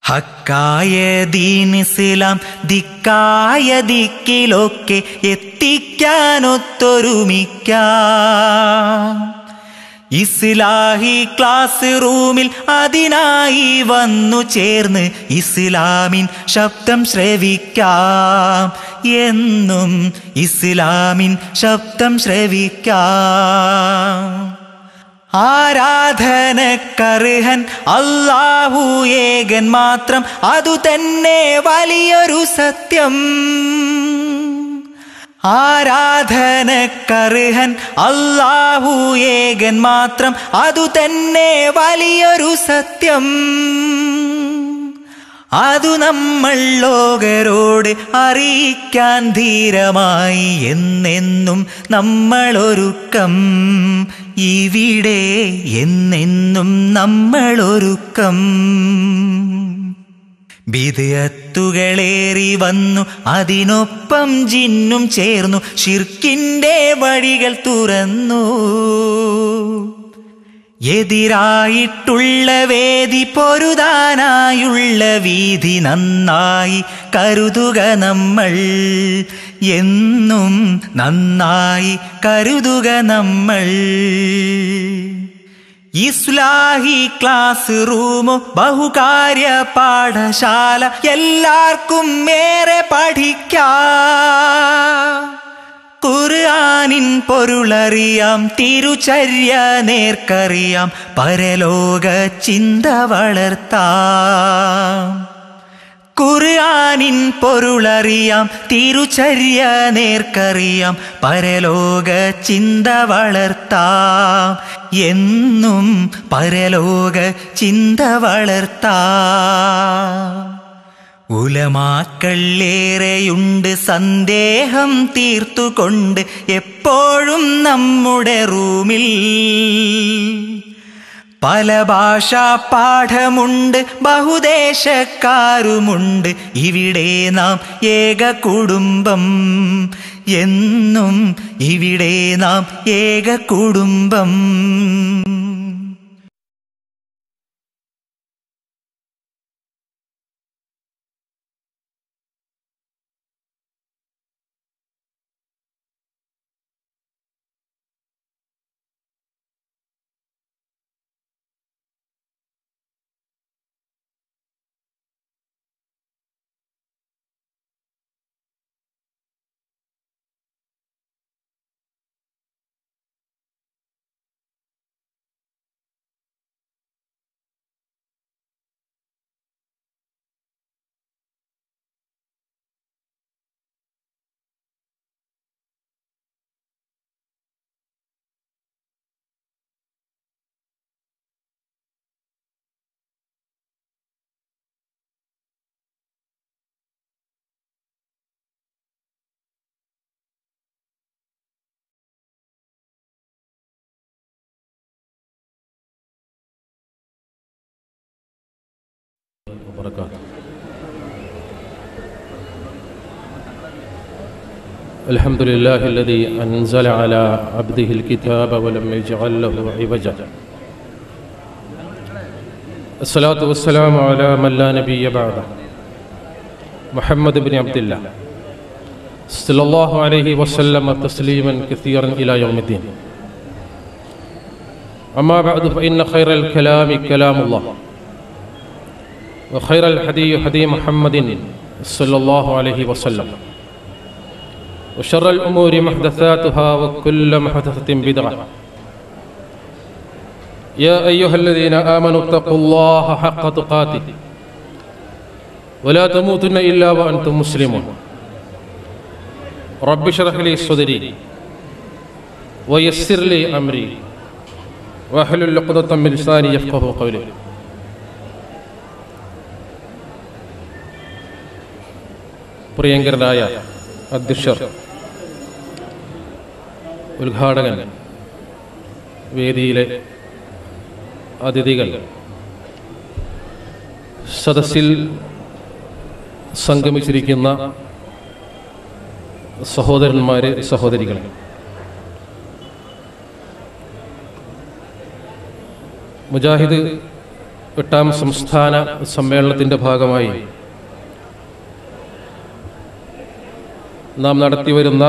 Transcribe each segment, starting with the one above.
ഹക്കായ ദീൻ ഇസ്ലാം ദിക്കായ ദിക്കിലൊക്കെ എത്തിക്കാനൊത്തൊരുമിക്കാം. ഇസ്ലാഹി class റൂമിൽ അതിനായി വന്നു ചേർന്ന് ഇസ്ലാമിൻ ശബ്ദം ശ്രവിക്കാം. എന്നും ഇസ്ലാമിൻ ശബ്ദം ശ്രവിക്കാം. ആരാധനക്കർഹൻ അല്ലാഹു ഏകൻ മാത്രം, അതു തന്നെ വലിയൊരു സത്യം. ആരാധനക്കർഹൻ അല്ലാഹു ഏകൻ മാത്രം, അതു തന്നെ വലിയൊരു സത്യം. അതു നമ്മൾ ലോകരോട് അറിയിക്കാൻ ധീരമായി എന്നെന്നും നമ്മളൊരുക്കം. ഇവിടെ എന്നെന്നും നമ്മളൊരുക്കം. ബിദ്അത്തുകളേറി വന്നു, അതിനൊപ്പം ജിന്നും ചേർന്നു, ശിർക്കിന്റെ വഴികൾ തുറന്നു. എതിരായിട്ടുള്ള വേദി പൊരുതാനായുള്ള വീതി നന്നായി കരുതുക നമ്മൾ. എന്നും നന്നായി കരുതുക നമ്മൾ. ഇസ്ലാഹി ക്ലാസ് റൂമോ ബഹുകാര്യ പാഠശാല, എല്ലാവർക്കും ഏറെ പഠിക്കാം. ഖുർആനിൻ പൊരുളറിയാം, തിരുചര്യ നേർക്കറിയാം, പരലോക ചിന്ത വളർത്താം. ഖുർആനിൻ പൊരുളറിയാം, തിരുചര്യ നേർക്കറിയാം, പരലോക ചിന്ത വളർത്താം. എന്നും പരലോക ചിന്ത വളർത്താം. ഉലമാക്കൾ ഏറെയുണ്ട്, സന്ദേഹം തീർത്തുകൊണ്ട് എപ്പോഴും നമ്മുടെ റൂമിൽ. പല ഭാഷാ പാഠമുണ്ട്, ബഹുദേശക്കാരുമുണ്ട്, ഇവിടെ നാം ഏക കുടുംബം. എന്നും ഇവിടെ നാം ഏക കുടുംബം. الحمد لله الذي أنزل على عبده الكتاب ولم يجعل له عوجا. الصلاة والسلام على من لا نبي بعده محمد بن عبد الله صلى الله عليه وسلم تسليما كثيرا إلى يوم الدين. أما بعد فإن خير الكلام كلام الله وخير الحدي حدي محمد صلى الله عليه وسلم وشر الأمور محدثاتها وكل محدثة بدعة. يا أيها الذين آمنوا اتقوا الله حق تقاته ولا تموتن إلا وأنتم مسلمون. رب اشرح لي صدري ويسر لي أمري واحلل عقدة من لساني يفقهوا قولي. പ്രിയങ്കരനായ അധ്യക്ഷർ, ഉദ്ഘാടകൻ, വേദിയിലെ അതിഥികൾ, സദസ്സിൽ സംഗമിച്ചിരിക്കുന്ന സഹോദരന്മാരെ, സഹോദരികളെ, മുജാഹിദ് 8ാം സംസ്ഥാന സമ്മേളനത്തിൻ്റെ ഭാഗമായി നാം നടത്തിവരുന്ന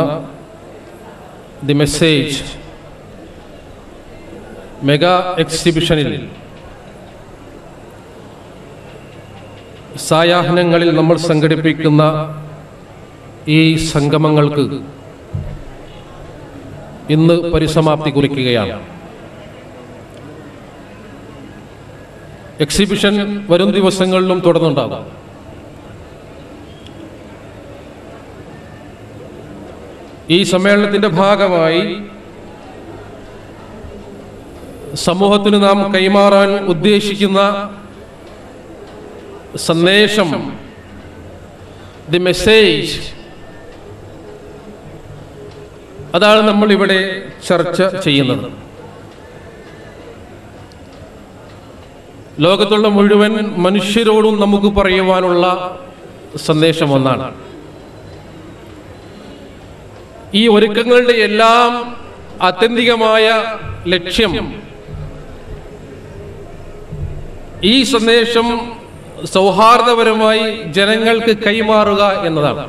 ദി മെസ്സേജ് മെഗാ എക്സിബിഷനിൽ സായാഹ്നങ്ങളിൽ നമ്മൾ സംഘടിപ്പിക്കുന്ന ഈ സംഗമങ്ങൾക്ക് ഇന്ന് പരിസമാപ്തി കുറിക്കുകയാണ്. എക്സിബിഷൻ വരും ദിവസങ്ങളിലും തുടർന്നുണ്ടാകും. ഈ സമ്മേളനത്തിൻ്റെ ഭാഗമായി സമൂഹത്തിന് നാം കൈമാറാൻ ഉദ്ദേശിക്കുന്ന സന്ദേശം, ദി മെസ്സേജ്, അതാണ് നമ്മൾ ഇവിടെ ചർച്ച ചെയ്യുന്നത്. ലോകത്തുള്ള മുഴുവൻ മനുഷ്യരോടും നമുക്ക് പറയുവാനുള്ള സന്ദേശം ഒന്നാണ്. ഈ ഒരുക്കങ്ങളുടെ എല്ലാം ആത്യന്തികമായ ലക്ഷ്യം ഈ സന്ദേശം സൗഹാർദ്ദപരമായി ജനങ്ങൾക്ക് കൈമാറുക എന്നതാണ്.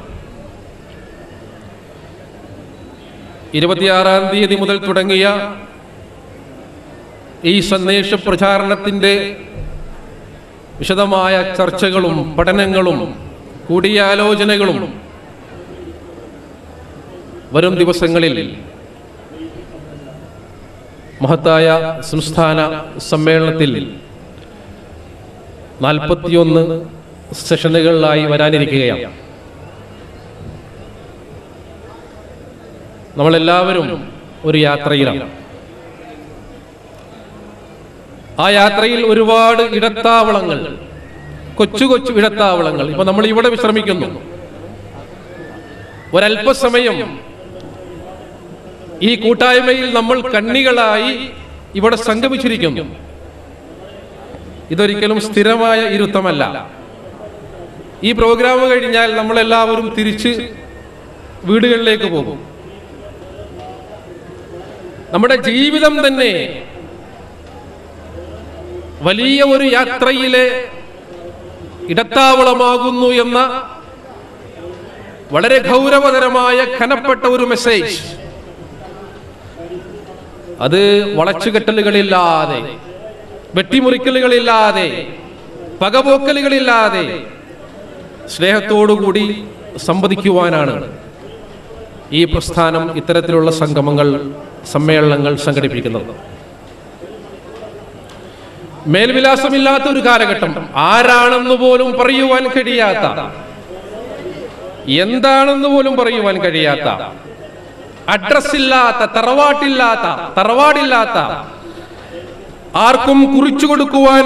26-ാം തീയതി മുതൽ തുടങ്ങിയ ഈ സന്ദേശ പ്രചാരണത്തിൻ്റെ വിശദമായ ചർച്ചകളും പഠനങ്ങളും കൂടിയാലോചനകളും വരും ദിവസങ്ങളിൽ മഹത്തായ സംസ്ഥാന സമ്മേളനത്തിൽ 41 സെഷനുകളിലായി വരാനിരിക്കുകയാണ്. നമ്മളെല്ലാവരും ഒരു യാത്രയിലാണ്. ആ യാത്രയിൽ ഒരുപാട് ഇടത്താവളങ്ങൾ, കൊച്ചു കൊച്ചു ഇടത്താവളങ്ങൾ. ഇപ്പൊ നമ്മൾ ഇവിടെ വിശ്രമിക്കുന്നു. ഒരല്പസമയം ഈ കൂട്ടായ്മയിൽ നമ്മൾ കണ്ണികളായി ഇവിടെ സംഗമിച്ചിരിക്കുന്നു. ഇതൊരിക്കലും സ്ഥിരമായ ഇരുത്തമല്ല. ഈ പ്രോഗ്രാം കഴിഞ്ഞാൽ നമ്മളെല്ലാവരും തിരിച്ച് വീടുകളിലേക്ക് പോകും. നമ്മുടെ ജീവിതം തന്നെ വലിയ ഒരു യാത്രയിലെ ഇടത്താവളമാകുന്നു എന്ന വളരെ ഗൗരവതരമായ ഖനപ്പെട്ട ഒരു മെസ്സേജ്, അത് വളച്ചുകെട്ടലുകളില്ലാതെ, വെട്ടിമുറിക്കലുകളില്ലാതെ, പകപോക്കലുകളില്ലാതെ സ്നേഹത്തോടുകൂടി സംവദിക്കുവാനാണ് ഈ പ്രസ്ഥാനം ഇത്തരത്തിലുള്ള സംഗമങ്ങൾ, സമ്മേളനങ്ങൾ സംഘടിപ്പിക്കുന്നത്. മേൽവിലാസമില്ലാത്ത ഒരു കാലഘട്ടം, ആരാണെന്ന് പോലും പറയുവാൻ കഴിയാത്ത, എന്താണെന്ന് പോലും പറയുവാൻ കഴിയാത്ത, അഡ്രസ്സില്ലാത്ത, തറവാടില്ലാത്ത, ആർക്കും കുറിച്ചു കൊടുക്കുവാൻ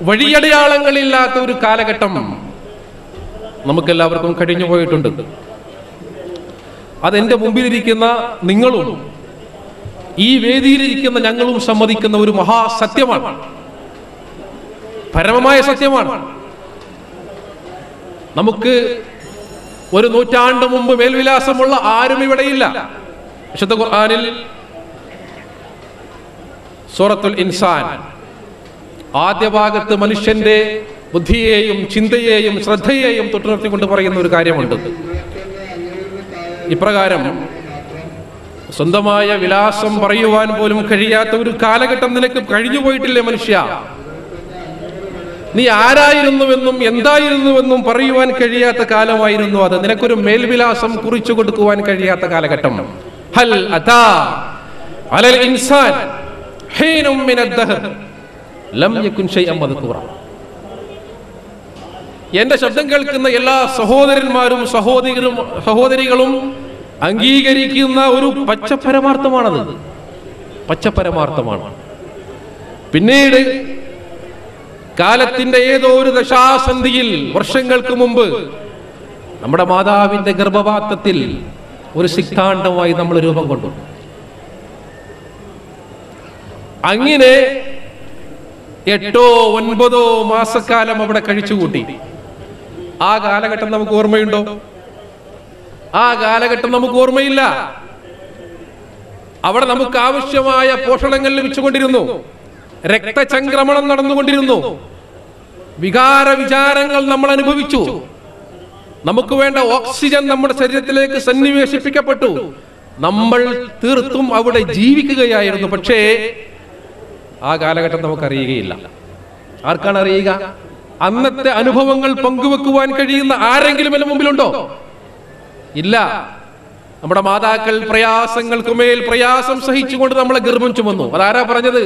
വഴിയടയാളങ്ങളില്ലാത്ത ഒരു കാലഘട്ടം നമുക്കെല്ലാവർക്കും കഴിഞ്ഞു പോയിട്ടുണ്ട്. അതെന്റെ മുമ്പിലിരിക്കുന്ന നിങ്ങളും ഈ വേദിയിലിരിക്കുന്ന ഞങ്ങളും സമ്മതിക്കുന്ന ഒരു മഹാസത്യമാണ്, പരമമായ സത്യമാണ്. നമുക്ക് ഒരു നൂറ്റാണ്ട് മുമ്പ് മേൽവിലാസമുള്ള ആരും ഇവിടെയില്ല. വിശുദ്ധ ഖുർആനിൽ സൂറത്തുൽ ഇൻസാൻ ആദ്യ ഭാഗത്ത് മനുഷ്യന്റെ ബുദ്ധിയെയും ചിന്തയെയും ശ്രദ്ധയെയും തൊട്ടുനിർത്തിക്കൊണ്ട് പറയുന്ന ഒരു കാര്യമുണ്ട്. ഇപ്രകാരം സ്വന്തമായ വിലാസം പറയുവാൻ പോലും കഴിയാത്ത ഒരു കാലഘട്ടം നിനക്ക് കഴിഞ്ഞു പോയിട്ടില്ലേ മനുഷ്യ? നീ ആരായിരുന്നുവെന്നും എന്തായിരുന്നുവെന്നും പറയുവാൻ കഴിയാത്ത കാലമായിരുന്നു അത്. നിനക്കൊരു മേൽവിലാസം കുറിച്ചു കൊടുക്കുവാൻ കഴിയാത്ത കാലഘട്ടം. ഹൽ അതാ അലൽ ഇൻസാൻ ഹീനും മിനദ് ദഹർ ലം യകുൻ ശൈഅൻ മദ്കൂറ. എന്റെ ശബ്ദം കേൾക്കുന്ന എല്ലാ സഹോദരന്മാരും സഹോദരികളും അംഗീകരിക്കുന്ന ഒരു പച്ചപരമാർത്ഥമാണത്, പച്ചപരമാർത്ഥമാണ്. പിന്നീട് കാലത്തിന്റെ ഏതോ ഒരു ദശാസന്ധിയിൽ വർഷങ്ങൾക്ക് മുമ്പ് നമ്മുടെ മാതാവിന്റെ ഗർഭപാത്രത്തിൽ ഒരു സിദ്ധാന്തമായി നമ്മൾ രൂപം കൊണ്ടു. അങ്ങനെ 8-9 മാസക്കാലം അവിടെ കഴിച്ചുകൂട്ടി. ആ കാലഘട്ടം നമുക്ക് ഓർമ്മയുണ്ടോ? ആ കാലഘട്ടം നമുക്ക് ഓർമ്മയില്ല. അവിടെ നമുക്ക് ആവശ്യമായ പോഷണങ്ങൾ ലഭിച്ചുകൊണ്ടിരുന്നു. രക്തചംക്രമണം നടന്നുകൊണ്ടിരുന്നു. വികാര വിചാരങ്ങൾ നമ്മൾ അനുഭവിച്ചു. നമുക്ക് വേണ്ട ഓക്സിജൻ നമ്മുടെ ശരീരത്തിലേക്ക് സന്നിവേശിപ്പിക്കപ്പെട്ടു. നമ്മൾ തീർത്തും അവിടെ ജീവിക്കുകയായിരുന്നു. പക്ഷേ ആ കാലഘട്ടം നമുക്കറിയുകയില്ല. ആർക്കാണ് അറിയുക? അന്നത്തെ അനുഭവങ്ങൾ പങ്കുവെക്കുവാൻ കഴിയുന്ന ആരെങ്കിലും എന്റെ മുമ്പിലുണ്ടോ? ഇല്ല. നമ്മുടെ മാതാക്കൾ പ്രയാസങ്ങൾക്കുമേൽ പ്രയാസം സഹിച്ചുകൊണ്ട് നമ്മളെ ഗർഭം ചുമന്നു. അതാരാ പറഞ്ഞത്?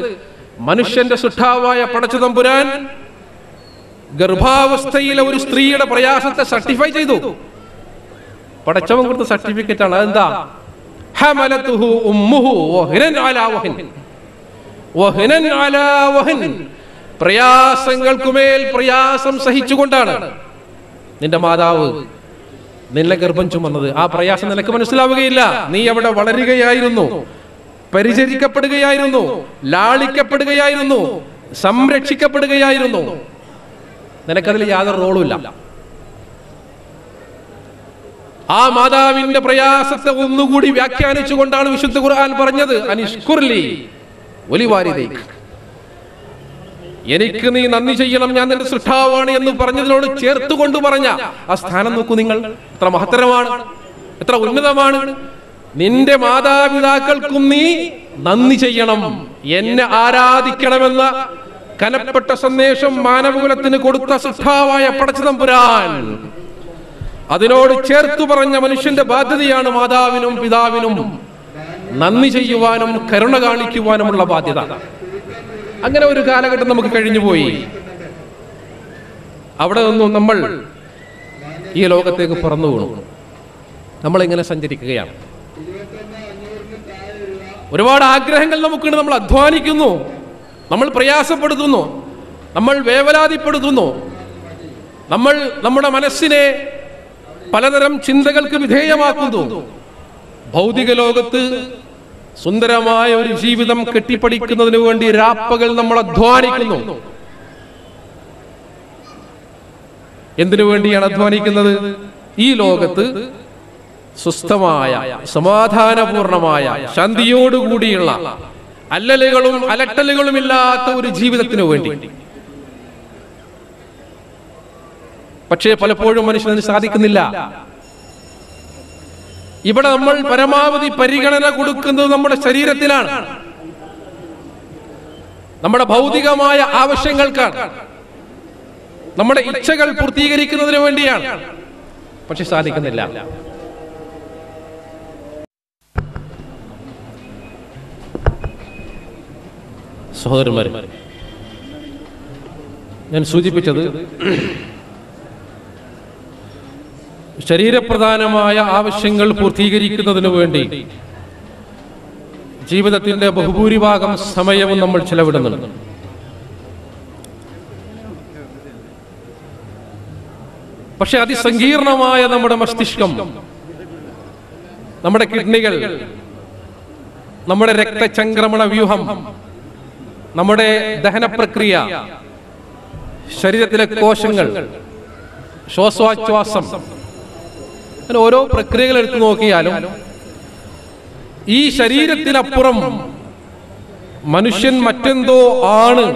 മനുഷ്യന്റെ സൃഷ്ടാവായ പടച്ചതമ്പുരാൻ ഗർഭാവസ്ഥയിലെ ഒരു സ്ത്രീയുടെ പ്രയാസത്തെ സർട്ടിഫൈ ചെയ്തു. പടച്ചവൻ കൊടുത്ത സർട്ടിഫിക്കറ്റ് ആണ്. അതെന്താ? ഹമലതുഹു ഉമ്മുഹു വഹ്നൻ അലാ വഹ്ൻ വഹ്നൻ അലാ വഹ്ൻ. പ്രയാസങ്ങൾക്കുമേൽ പ്രയാസം സഹിച്ചുകൊണ്ടാണ് നിന്റെ മാതാവ് നിന്നെ ഗർഭം ചുമന്നത്. ആ പ്രയാസം നിനക്ക് മനസ്സിലാവുകയില്ല. നീ അവിടെ വളരുകയായിരുന്നു, പരിചരിക്കപ്പെടുകയായിരുന്നു, ലാളിക്കപ്പെടുകയായിരുന്നു, സംരക്ഷിക്കപ്പെടുകയായിരുന്നു. നിനക്കതിൽ യാതൊരു റോളും ഇല്ല. ആ മാതാവിന്റെ പ്രയാസത്തെ ഒന്നുകൂടി വ്യാഖ്യാനിച്ചുകൊണ്ടാണ് വിശുദ്ധ ഖുർആൻ പറഞ്ഞത്, അനിഷ്കുർലി വലിവാരിദൈക്, എനിക്ക് നീ നന്ദി ചെയ്യണം, ഞാൻ നിന്റെ സൃഷ്ടാവാണ് എന്ന് പറഞ്ഞതിനോട് ചേർത്തുകൊണ്ട് പറഞ്ഞ ആ സ്ഥാനം നോക്കൂ നിങ്ങൾ. എത്ര മഹത്തരമാണ്, എത്ര ഉന്നതമാണ്. നിന്റെ മാതാപിതാക്കൾക്കും നീ നന്ദി ചെയ്യണം, എന്നെ ആരാധിക്കണമെന്ന കനപ്പെട്ട സന്ദേശം മാനവകുലത്തിന് കൊടുത്ത സൃഷ്ടാവായ പടച്ചതമ്പുരാൻ അതിനോട് ചേർത്തു പറഞ്ഞ മനുഷ്യന്റെ ബാധ്യതയാണ് മാതാവിനും പിതാവിനും നന്ദി ചെയ്യുവാനും കരുണ കാണിക്കുവാനുമുള്ള ബാധ്യത. അങ്ങനെ ഒരു കാലഘട്ടം നമുക്ക് കഴിഞ്ഞുപോയി. അവിടെ നിന്നും നമ്മൾ ഈ ലോകത്തേക്ക് പറന്നു വീണു. നമ്മളിങ്ങനെ സഞ്ചരിക്കുകയാണ്. ഒരുപാട് ആഗ്രഹങ്ങൾ നമുക്കുണ്ട്. നമ്മൾ അധ്വാനിക്കുന്നു, നമ്മൾ പ്രയാസപ്പെടുത്തുന്നു, നമ്മൾ വേവലാതിപ്പെടുത്തുന്നു, നമ്മൾ നമ്മുടെ മനസ്സിനെ പലതരം ചിന്തകൾക്ക് വിധേയമാക്കുന്നു. ഭൗതിക ലോകത്ത് സുന്ദരമായ ഒരു ജീവിതം കെട്ടിപ്പടിക്കുന്നതിന് വേണ്ടി രാപ്പകൽ നമ്മൾ അധ്വാനിക്കുന്നു. എന്തിനു വേണ്ടിയാണ് അധ്വാനിക്കുന്നത്? ഈ ലോകത്ത് സ്വസ്ഥമായ, സമാധാനപൂർണമായ, ശാന്തിയോടുകൂടിയുള്ള, അല്ലലുകളും അലട്ടലുകളും ഇല്ലാത്ത ഒരു ജീവിതത്തിനു വേണ്ടി. പക്ഷേ പലപ്പോഴും മനുഷ്യന് സാധിക്കുന്നില്ല. ഇവിടെ നമ്മൾ പരമാവധി പരിഗണന കൊടുക്കുന്നത് നമ്മുടെ ശരീരത്തിലാണ്, നമ്മുടെ ഭൗതികമായ ആവശ്യങ്ങൾക്കാണ്, നമ്മുടെ ഇച്ഛകൾ പൂർത്തീകരിക്കുന്നതിന് വേണ്ടിയാണ്. പക്ഷെ സാധിക്കുന്നില്ല. സഹോദരന്മാരെ, ഞാൻ സൂചിപ്പിച്ചത് ശരീരപ്രധാനമായ ആവശ്യങ്ങൾ പൂർത്തീകരിക്കുന്നതിനു വേണ്ടി ജീവിതത്തിന്റെ ബഹുഭൂരിഭാഗം സമയവും നമ്മൾ ചെലവിടുന്നുണ്ട്. പക്ഷെ അതിസങ്കീർണമായ നമ്മുടെ മസ്തിഷ്കം, നമ്മുടെ കിഡ്നികൾ, നമ്മുടെ രക്തചംക്രമണ വ്യൂഹം, നമ്മുടെ ദഹന പ്രക്രിയ, ശരീരത്തിലെ കോശങ്ങൾ, ശ്വാസോച്ഛ്വാസം, അങ്ങനെ ഓരോ പ്രക്രിയകൾ എടുത്തു നോക്കിയാലും ഈ ശരീരത്തിനപ്പുറം മനുഷ്യൻ മറ്റെന്തോ ആണ്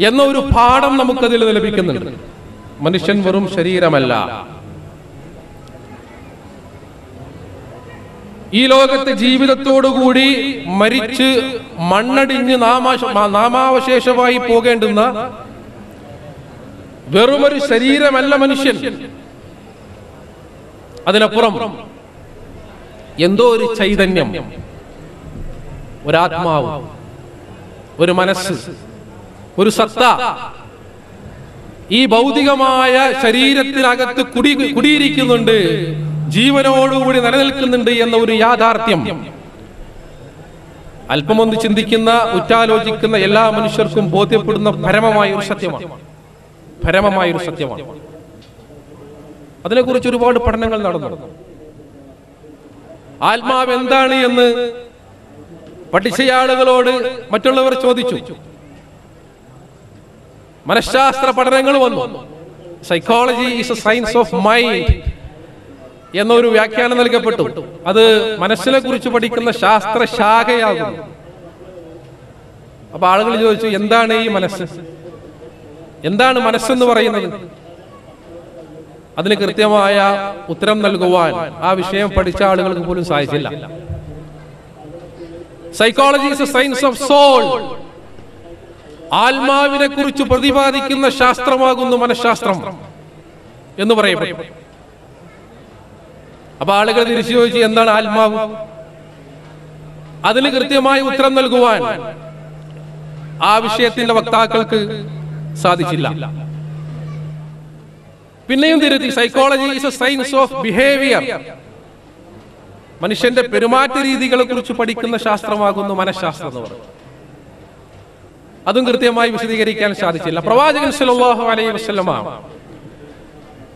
എന്ന ഒരു പാഠം നമുക്കതിൽ ലഭിക്കുന്നുണ്ട്. മനുഷ്യൻ വെറും ശരീരമല്ല. ഈ ലോകത്തെ ജീവിതത്തോടുകൂടി മരിച്ച് മണ്ണടിഞ്ഞ് നാമാവശേഷമായി പോകേണ്ടുന്ന വെറുമൊരു ശരീരമല്ല മനുഷ്യൻ. അതിനപ്പുറം എന്തോ ഒരു ചൈതന്യം, ഒരാത്മാവ്, ഒരു മനസ്സ്, ഒരു സത്ത ഈ ഭൗതികമായ ശരീരത്തിനകത്ത് കുടിയിരിക്കുന്നുണ്ട്, ജീവനോടുകൂടി നിലനിൽക്കുന്നുണ്ട് എന്ന ഒരു യാഥാർത്ഥ്യം അല്പമൊന്ന് ചിന്തിക്കുന്ന, ഉറ്റാലോചിക്കുന്ന എല്ലാ മനുഷ്യർക്കും ബോധ്യപ്പെടുന്ന പരമമായ ഒരു സത്യമാണ്. പരമമായൊരു സത്യമാണ്. അതിനെക്കുറിച്ച് ഒരുപാട് പഠനങ്ങൾ നടന്നു. ആത്മാവ് എന്താണ് എന്ന് പഠിച്ചയാളുകളോട് മറ്റുള്ളവർ ചോദിച്ചു. മനഃശാസ്ത്ര പഠനങ്ങൾ വന്നു. Psychology is a science of mind എന്നൊരു വ്യാഖ്യാനം നൽകപ്പെട്ടു. അത് മനസ്സിനെ കുറിച്ച് പഠിക്കുന്ന ശാസ്ത്രശാഖയാകുന്നു. അപ്പൊ ആളുകൾ ചോദിച്ചു, എന്താണ് ഈ മനസ്സ്, എന്താണ് മനസ്സെന്ന് പറയുന്നത്? അതിന് കൃത്യമായ ഉത്തരം നൽകുവാൻ ആ വിഷയം പഠിച്ച ആളുകൾക്ക് പോലും സാധിച്ചില്ല. Psychology is a science of soul. ആത്മാവിനെ കുറിച്ച് പ്രതിപാദിക്കുന്ന ശാസ്ത്രമാകുന്നു മനഃശാസ്ത്രം എന്ന് പറയപ്പെടും. അപ്പൊ ആളുകൾ തിരിച്ചു ചോദിച്ചു, എന്താണ് ആത്മാവ്? അതിന് കൃത്യമായ ഉത്തരം നൽകുവാൻ ആ വിഷയത്തിന്റെ വക്താക്കൾക്ക് സാധിച്ചില്ല. പിന്നെയും തിരുത്തി, psychology is a science of behaviour. മനുഷ്യന്റെ പെരുമാറ്റ രീതികളെ കുറിച്ച് പഠിക്കുന്ന ശാസ്ത്രമാകുന്നു മനഃശാസ്ത്രം എന്ന് പറയുന്നത്. അതും കൃത്യമായി വിശദീകരിക്കാൻ സാധിച്ചില്ല. പ്രവാചകൻ സല്ലല്ലാഹു അലൈഹി വസല്ലമ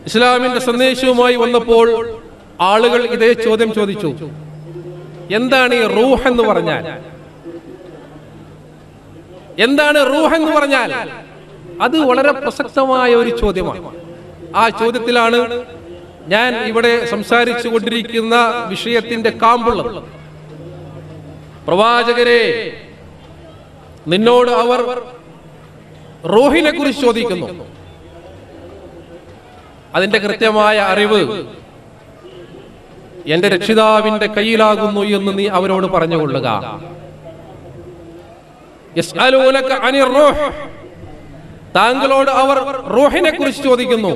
ഇസ്ലാമിന്റെ സന്ദേശവുമായി വന്നപ്പോൾ ആളുകൾ ഇതേ ചോദ്യം ചോദിച്ചു, എന്താണ് ഈ റൂഹ് എന്ന് പറഞ്ഞാൽ? എന്താണ് റൂഹ് എന്ന് പറഞ്ഞാൽ? അത് വളരെ പ്രസക്തമായ ഒരു ചോദ്യമാണ്. ആ ചോദ്യത്തിലാണ് ഞാൻ ഇവിടെ സംസാരിച്ചു കൊണ്ടിരിക്കുന്ന വിഷയത്തിന്റെ കാമ്പുള്ളത്. പ്രവാചകരെ, നിന്നോട് അവർ റൂഹിനെ കുറിച്ച് ചോദിക്കുന്നു. അതിന്റെ കൃത്യമായ അറിവ് എന്റെ രക്ഷിതാവിന്റെ കയ്യിലാകുന്നു എന്ന് നീ അവരോട് പറഞ്ഞുകൊള്ളുക. യസ്അലൂനക അനിർ റൂഹ്, താങ്കളോട് അവർ റൂഹിനെ കുറിച്ച് ചോദിക്കുന്നു.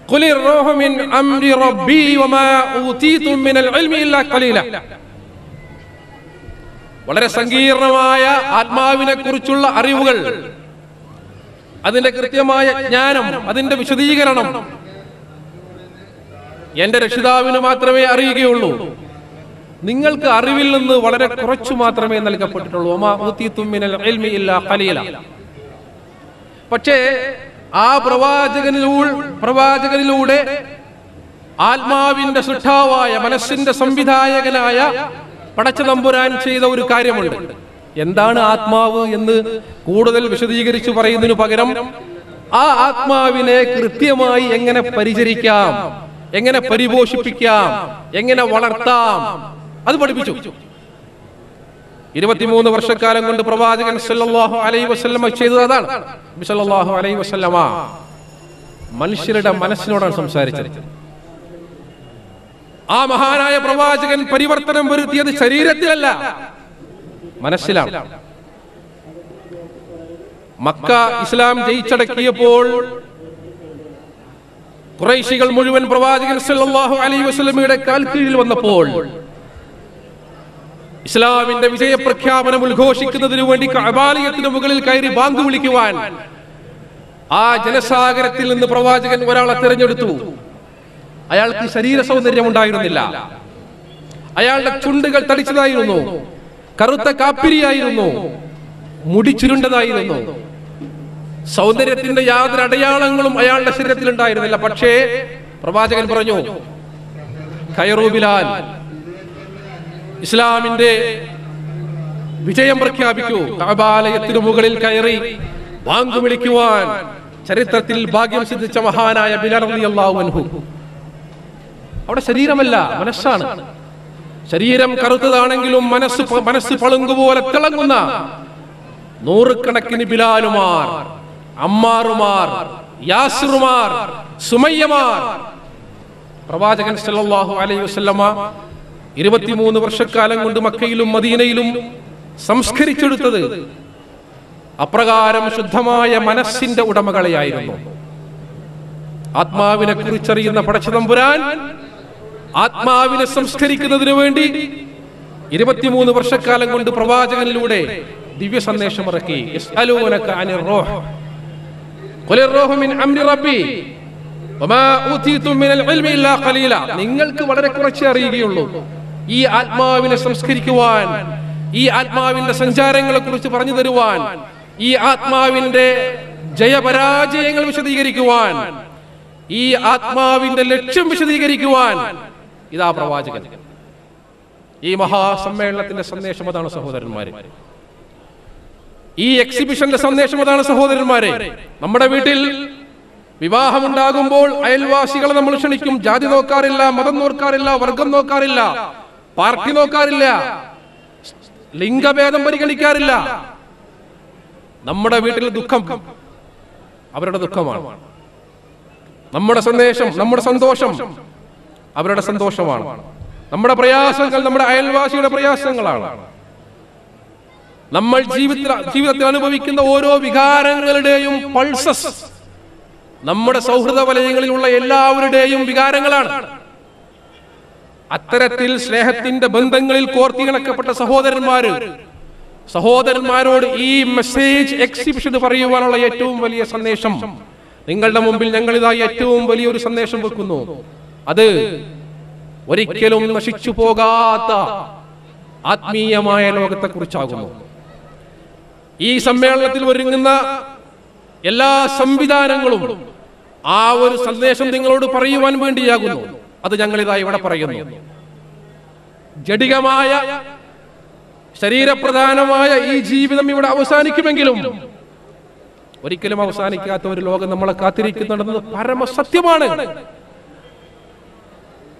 ഖുലിർ റൂഹു മിൻ അംരി റബ്ബി വമാ ഊതീതും മിനൽ ഇൽമി ഇല്ലാ ഖലീല. വളരെ സങ്കീർണമായ ആത്മാവിനെ കുറിച്ചുള്ള അറിവുകൾ, അതിന്റെ കൃത്യമായ ജ്ഞാനം, അതിന്റെ വിശദീകരണം എന്റെ രക്ഷിതാവിന് മാത്രമേ അറിയുകയുള്ളൂ. നിങ്ങൾക്ക് അറിവിൽ നിന്ന് വളരെ കുറച്ചു മാത്രമേ നൽകപ്പെട്ടിട്ടുള്ളൂ. വമാ ഊതീതും മിനൽ ഇൽമി ഇല്ലാ ഖലീല. പക്ഷേ ആ പ്രവാചകനിലൂടെ ആത്മാവിന്റെ സൃഷ്ടാവായ, മനസ്സിന്റെ സംവിധായകനായ പടച്ചതമ്പുരാൻ ചെയ്ത ഒരു കാര്യമുണ്ട്. എന്താണ് ആത്മാവ് എന്ന് കൂടുതൽ വിശദീകരിച്ചു പറയുന്നതിനു പകരം ആ ആത്മാവിനെ കൃത്യമായി എങ്ങനെ പരിചരിക്കാം, എങ്ങനെ പരിപോഷിപ്പിക്കാം, എങ്ങനെ വളർത്താം, അത് പഠിപ്പിച്ചു. 23 വർഷക്കാലം കൊണ്ട് പ്രവാചകൻ സല്ലല്ലാഹു അലൈഹി വസല്ലമ ചെയ്തത് അതാണ്. നബി സല്ലല്ലാഹു അലൈഹി വസല്ലമ മനുഷ്യരുടെ മനസ്സിനോടാണ് സംസാരിച്ചത്. ആ മഹാനായ പ്രവാചകൻ പരിവർത്തനം വരുത്തിയത് ശരീരത്തിലല്ല, മനസ്സിലാണ്. മക്ക ഇസ്ലാം ജയിച്ചടക്കിയപ്പോൾ ഖുറൈശികൾ മുഴുവൻ പ്രവാചകൻ സല്ലല്ലാഹു അലൈഹി വസല്ലമയുടെ കാൽക്കീഴിൽ വന്നപ്പോൾ ഇസ്ലാമിന്റെ വിജയപ്രഖ്യാപനം ഉദ്ഘോഷിക്കുന്നതിനു വേണ്ടി കഅബാലയത്തിന് മുകളിൽ കയറി ബാങ്ക് വിളിക്കുവാൻ ആ ജനസാഗരത്തിൽ നിന്ന് പ്രവാചകൻ ഒരാളെ തിരഞ്ഞെടുത്തു. അയാൾക്ക് ശരീര സൗന്ദര്യം ഉണ്ടായിരുന്നില്ല. അയാളുടെ ചുണ്ടുകൾ തടിച്ചതായിരുന്നു, കറുത്ത കാപ്പിരിയായിരുന്നു, മുടി ചുരുണ്ടതായിരുന്നു. സൗന്ദര്യത്തിന്റെ യാതൊരു അടയാളങ്ങളും അയാളുടെ ശരീരത്തിൽ ഉണ്ടായിരുന്നില്ല. പക്ഷേ പ്രവാചകൻ പറഞ്ഞു, ഖൈറു ബിലാൽ, ഇസ്ലാമിന്റെ വിജയം പ്രഖ്യാപിക്കൂ. കഅബാലയത്തിനു മുകളിൽ കയറി ബാങ്ക് വിളിക്കുവാൻ ചരിത്രത്തിൽ ഭാഗ്യം സിദ്ധിച്ച മഹാനായ ബിലാൽ റളിയല്ലാഹു അൻഹു. അവിടെ ശരീരമല്ല, മനസ്സാണ്. ശരീരം കറുത്തതാണെങ്കിലും മനസ്സ് പളുങ്കുപോലെ തിളങ്ങുന്ന നൂറുകണക്കിന് ബിലാലുമാർ, അമ്മാറുമാർ, യാസിറുമാർ, സുമയ്യമാർ പ്രവാചകൻ സല്ലല്ലാഹു അലൈഹി വസല്ലമ 23 വർഷക്കാലം കൊണ്ട് മക്കയിലും മദീനയിലും സംസ്കരിച്ചെടുത്തത് അപ്രകാരം ശുദ്ധമായ മനസ്സിന്റെ ഉടമകളെയായിരുന്നു. ആത്മാവിനെ കുറിച്ചറിയുന്ന പടച്ചതമ്പുരാൻ ആത്മാവിനെ സംസ്കരിക്കുന്നതിനു വേണ്ടി 23 വർഷക്കാലം കൊണ്ട് പ്രവാചകനിലൂടെ ദിവ്യ സന്ദേശം ഇറക്കി. യസ്അലൂനക അനിർ റൂഹ് ഖുലിർ റൂഹു മിൻ അംരി റബ്ബി വമാ ഊതീതും മിനൽ ഇൽമി ഇല്ലാ ഖലീല. നിങ്ങൾക്ക് വളരെ കുറച്ചേ അറിയുകയുള്ളൂ. ഈ ആത്മാവിനെ സംസ്കരിക്കുവാൻ, ഈ ആത്മാവിന്റെ സഞ്ചാരങ്ങളെ കുറിച്ച് പറഞ്ഞു തരുവാൻ, ഈ ആത്മാവിന്റെ ജയപരാജയങ്ങൾ വിശദീകരിക്കുവാൻ, ഈ ആത്മാവിന്റെ ലക്ഷ്യം വിശദീകരിക്കുവാൻ ഇതാ പ്രവാചകൻ. ഈ മഹാസമ്മേളനത്തിന്റെ സന്ദേശം അതാണ് സഹോദരന്മാരെ. ഈ എക്സിബിഷന്റെ സന്ദേശം അതാണ് സഹോദരന്മാരെ. നമ്മുടെ വീട്ടിൽ വിവാഹമുണ്ടാകുമ്പോൾ അയൽവാസികളെ നമ്മൾ ക്ഷണിക്കും. ജാതി നോക്കാറില്ല, മതം നോക്കാറില്ല, വർഗം നോക്കാറില്ല, പാർട്ടി നോക്കാറില്ല. ലിംഗഭേദം പരിഗണിക്കാറില്ല. നമ്മുടെ വീട്ടിലെ ദുഃഖം അവരുടെ ദുഃഖമാണ്, നമ്മുടെ സന്ദേശം, നമ്മുടെ സന്തോഷം അവരുടെ സന്തോഷമാണ്, നമ്മുടെ പ്രയാസങ്ങൾ നമ്മുടെ അയൽവാസിയുടെ പ്രയാസങ്ങളാണ്. നമ്മൾ ജീവിതത്തിൽ അനുഭവിക്കുന്ന ഓരോ വികാരങ്ങളുടെയും പൾസസ് നമ്മുടെ സൗഹൃദ വലയങ്ങളിലുള്ള എല്ലാവരുടെയും വികാരങ്ങളാണ്. അത്തരത്തിൽ സ്നേഹത്തിന്റെ ബന്ധങ്ങളിൽ കോർത്തിണക്കപ്പെട്ട സഹോദരന്മാരോട് ഈ മെസ്സേജ് എക്സിബിഷൻ പറയുവാനുള്ള ഏറ്റവും വലിയ സന്ദേശം, നിങ്ങളുടെ മുമ്പിൽ ഞങ്ങൾ ഇതായി ഏറ്റവും വലിയൊരു സന്ദേശം വെക്കുന്നു. അത് ഒരിക്കലും നശിച്ചു പോകാത്ത ആത്മീയമായ ലോകത്തെ കുറിച്ചാകുന്നു. ഈ സമ്മേളനത്തിൽ ഒരുങ്ങുന്ന എല്ലാ സംവിധാനങ്ങളും ആ ഒരു സന്ദേശം നിങ്ങളോട് പറയുവാൻ വേണ്ടിയാകുന്നു. അത് ഞങ്ങളിതാ ഇവിടെ പറയുന്നു. ജഡികമായ ശരീരപ്രധാനമായ ഈ ജീവിതം ഇവിടെ അവസാനിക്കുമെങ്കിലും ഒരിക്കലും അവസാനിക്കാത്ത ഒരു ലോകം നമ്മളെ കാത്തിരിക്കുന്നുണ്ടെന്നത് പരമസത്യമാണ്.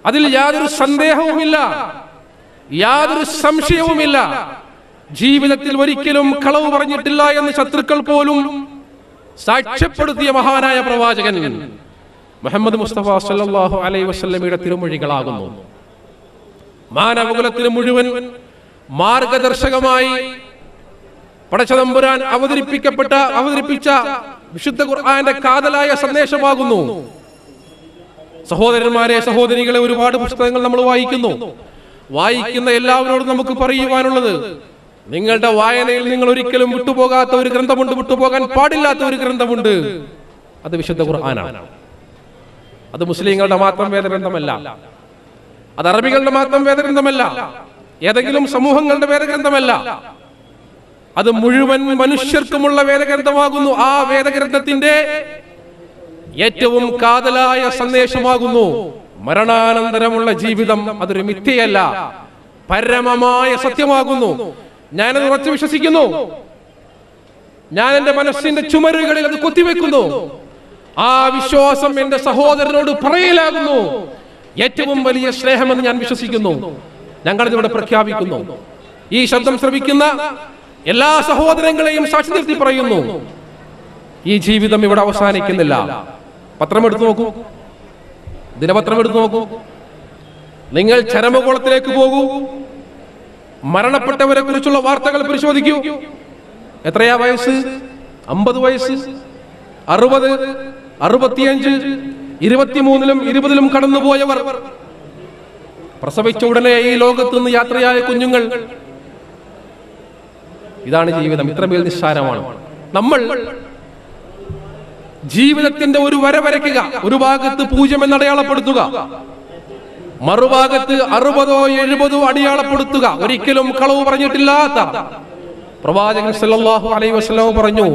അതിൽ യാതൊരു സന്ദേഹവുമില്ല, യാതൊരു സംശയവുമില്ല. ജീവിതത്തിൽ ഒരിക്കലും കളവ് പറഞ്ഞിട്ടില്ല എന്ന് ശത്രുക്കൾ പോലും സാക്ഷ്യപ്പെടുത്തിയ മഹാനായ പ്രവാചകൻ മുഹമ്മദ് മുസ്തഫ സല്ലല്ലാഹു അലൈഹി വസല്ലമയുടെ തിരുമൊഴികളാകുന്നു. മാനവകുലത്തിന് മുഴുവൻ മാർഗദർശകമായി പടച്ചതമ്പുരാൻ അവതരിപ്പിച്ച വിശുദ്ധ ഖുർആന്റെ കാതലായ സന്ദേശമാകുന്നു. സഹോദരന്മാരെ, സഹോദരികളെ, ഒരുപാട് പുസ്തകങ്ങൾ നമ്മൾ വായിക്കുന്ന എല്ലാവരോടും നമുക്ക് പറയുവാനുള്ളത്, നിങ്ങളുടെ വായനയിൽ നിങ്ങൾ ഒരിക്കലും വിട്ടുപോകാത്ത ഒരു ഗ്രന്ഥമുണ്ട്, വിട്ടുപോകാൻ പാടില്ലാത്ത ഒരു ഗ്രന്ഥമുണ്ട്. അത് വിശുദ്ധ ഖുർആനാണ്. അത് മുസ്ലിങ്ങളുടെ മാത്രം വേദഗ്രന്ഥമല്ല, അത് അറബികളുടെ മാത്രം വേദഗ്രന്ഥമല്ല, ഏതെങ്കിലും സമൂഹങ്ങളുടെ വേദഗ്രന്ഥമല്ല. അത് മുഴുവൻ മനുഷ്യർക്കുമുള്ള വേദഗ്രന്ഥമാകുന്നു. ആ വേദഗ്രന്ഥത്തിന്റെ ഏറ്റവും കാതലായ സന്ദേശമാകുന്നു മരണാനന്തരമുള്ള ജീവിതം. അതൊരു മിഥ്യയല്ല, പരമമായ സത്യമാകുന്നു. ഞാനത് ഉറച്ചു വിശ്വസിക്കുന്നു. ഞാൻ എന്റെ മനസ്സിന്റെ ചുമരുകളിൽ അത് കൊത്തിവെക്കുന്നു. ആ വിശ്വാസം എന്റെ സഹോദരനോട് പറയലാകുന്നു ഏറ്റവും വലിയ സ്നേഹമെന്ന് ഞാൻ വിശ്വസിക്കുന്നു. ഞങ്ങളിതിവിടെ പ്രഖ്യാപിക്കുന്നു. ഈ ശബ്ദം ശ്രവിക്കുന്ന എല്ലാ സഹോദരങ്ങളെയും സാക്ഷി നിർത്തി പറയുന്നു, ഈ ജീവിതം ഇവിടെ അവസാനിക്കുന്നില്ല. പത്രം എടുത്തു നോക്കൂ, ദിനപത്രം എടുത്തു നോക്കൂ, നിങ്ങൾ ചരമകോളത്തിലേക്ക് പോകൂ, മരണപ്പെട്ടവരെ കുറിച്ചുള്ള വാർത്തകൾ പരിശോധിക്കൂ. എത്രയാ വയസ്സ്? 50 വയസ്സ്, 60, 65, 23-ലും 20-ലും കടന്നുപോയവർ, പ്രസവിച്ച ഉടനെ ഈ ലോകത്ത് നിന്ന് യാത്രയായ കുഞ്ഞുങ്ങൾ. ഇതാണ് ജീവിതം. ഇത്രമേൽ നിസ്സാരമാണ്. നമ്മൾ ജീവിതത്തിന്റെ ഒരു വര വരയ്ക്കുക, ഒരു ഭാഗത്ത് 0 എന്ന് അടയാളപ്പെടുത്തുക, മറുഭാഗത്ത് 60 70 അടയാളപ്പെടുത്തുക. ഒരിക്കലും കളവ് പറഞ്ഞിട്ടില്ലാത്ത പ്രവാചകൻ സല്ലല്ലാഹു അലൈഹി വസല്ലം പറഞ്ഞു,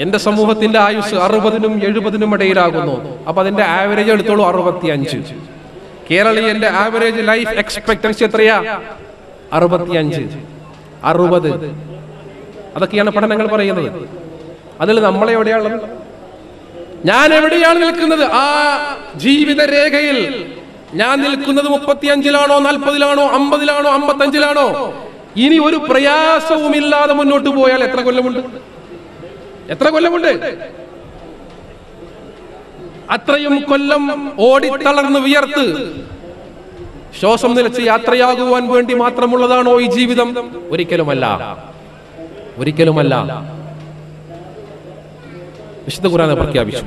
എന്റെ സമൂഹത്തിന്റെ ആയുസ് 60-നും 70-നും ഇടയിലാകുന്നു. അപ്പൊ അതിന്റെ ആവറേജ് എടുത്തോളൂ 65. കേരളീയന്റെ ആവറേജ് ലൈഫ് എക്സ്പെക്ടൻസി എത്രയാ? 65, 60. അതൊക്കെയാണ് പഠനങ്ങൾ പറയുന്നത്. അതിൽ നമ്മളെ എവിടെയാണുള്ളത്? ഞാൻ എവിടെയാണ് നിൽക്കുന്നത്? ആ ജീവിത രേഖയിൽ ഞാൻ നിൽക്കുന്നത് 35-ലാണോ, 40-ലാണോ, 50-ലാണോ, 55-ലാണോ? ഇനി ഒരു പ്രയാസവുമില്ലാതെ മുന്നോട്ട് പോയാൽ എത്ര കൊല്ലമുണ്ട്? അത്രയും കൊല്ലം ഓടിത്തളർന്ന് വിയർത്ത് ശ്വാസം നിലച്ച് യാത്രയാകുവാൻ വേണ്ടി മാത്രമുള്ളതാണോ ഈ ജീവിതം? ഒരിക്കലുമല്ല. വിശുദ്ധ ഖുർആൻ പ്രഖ്യാപിച്ചു.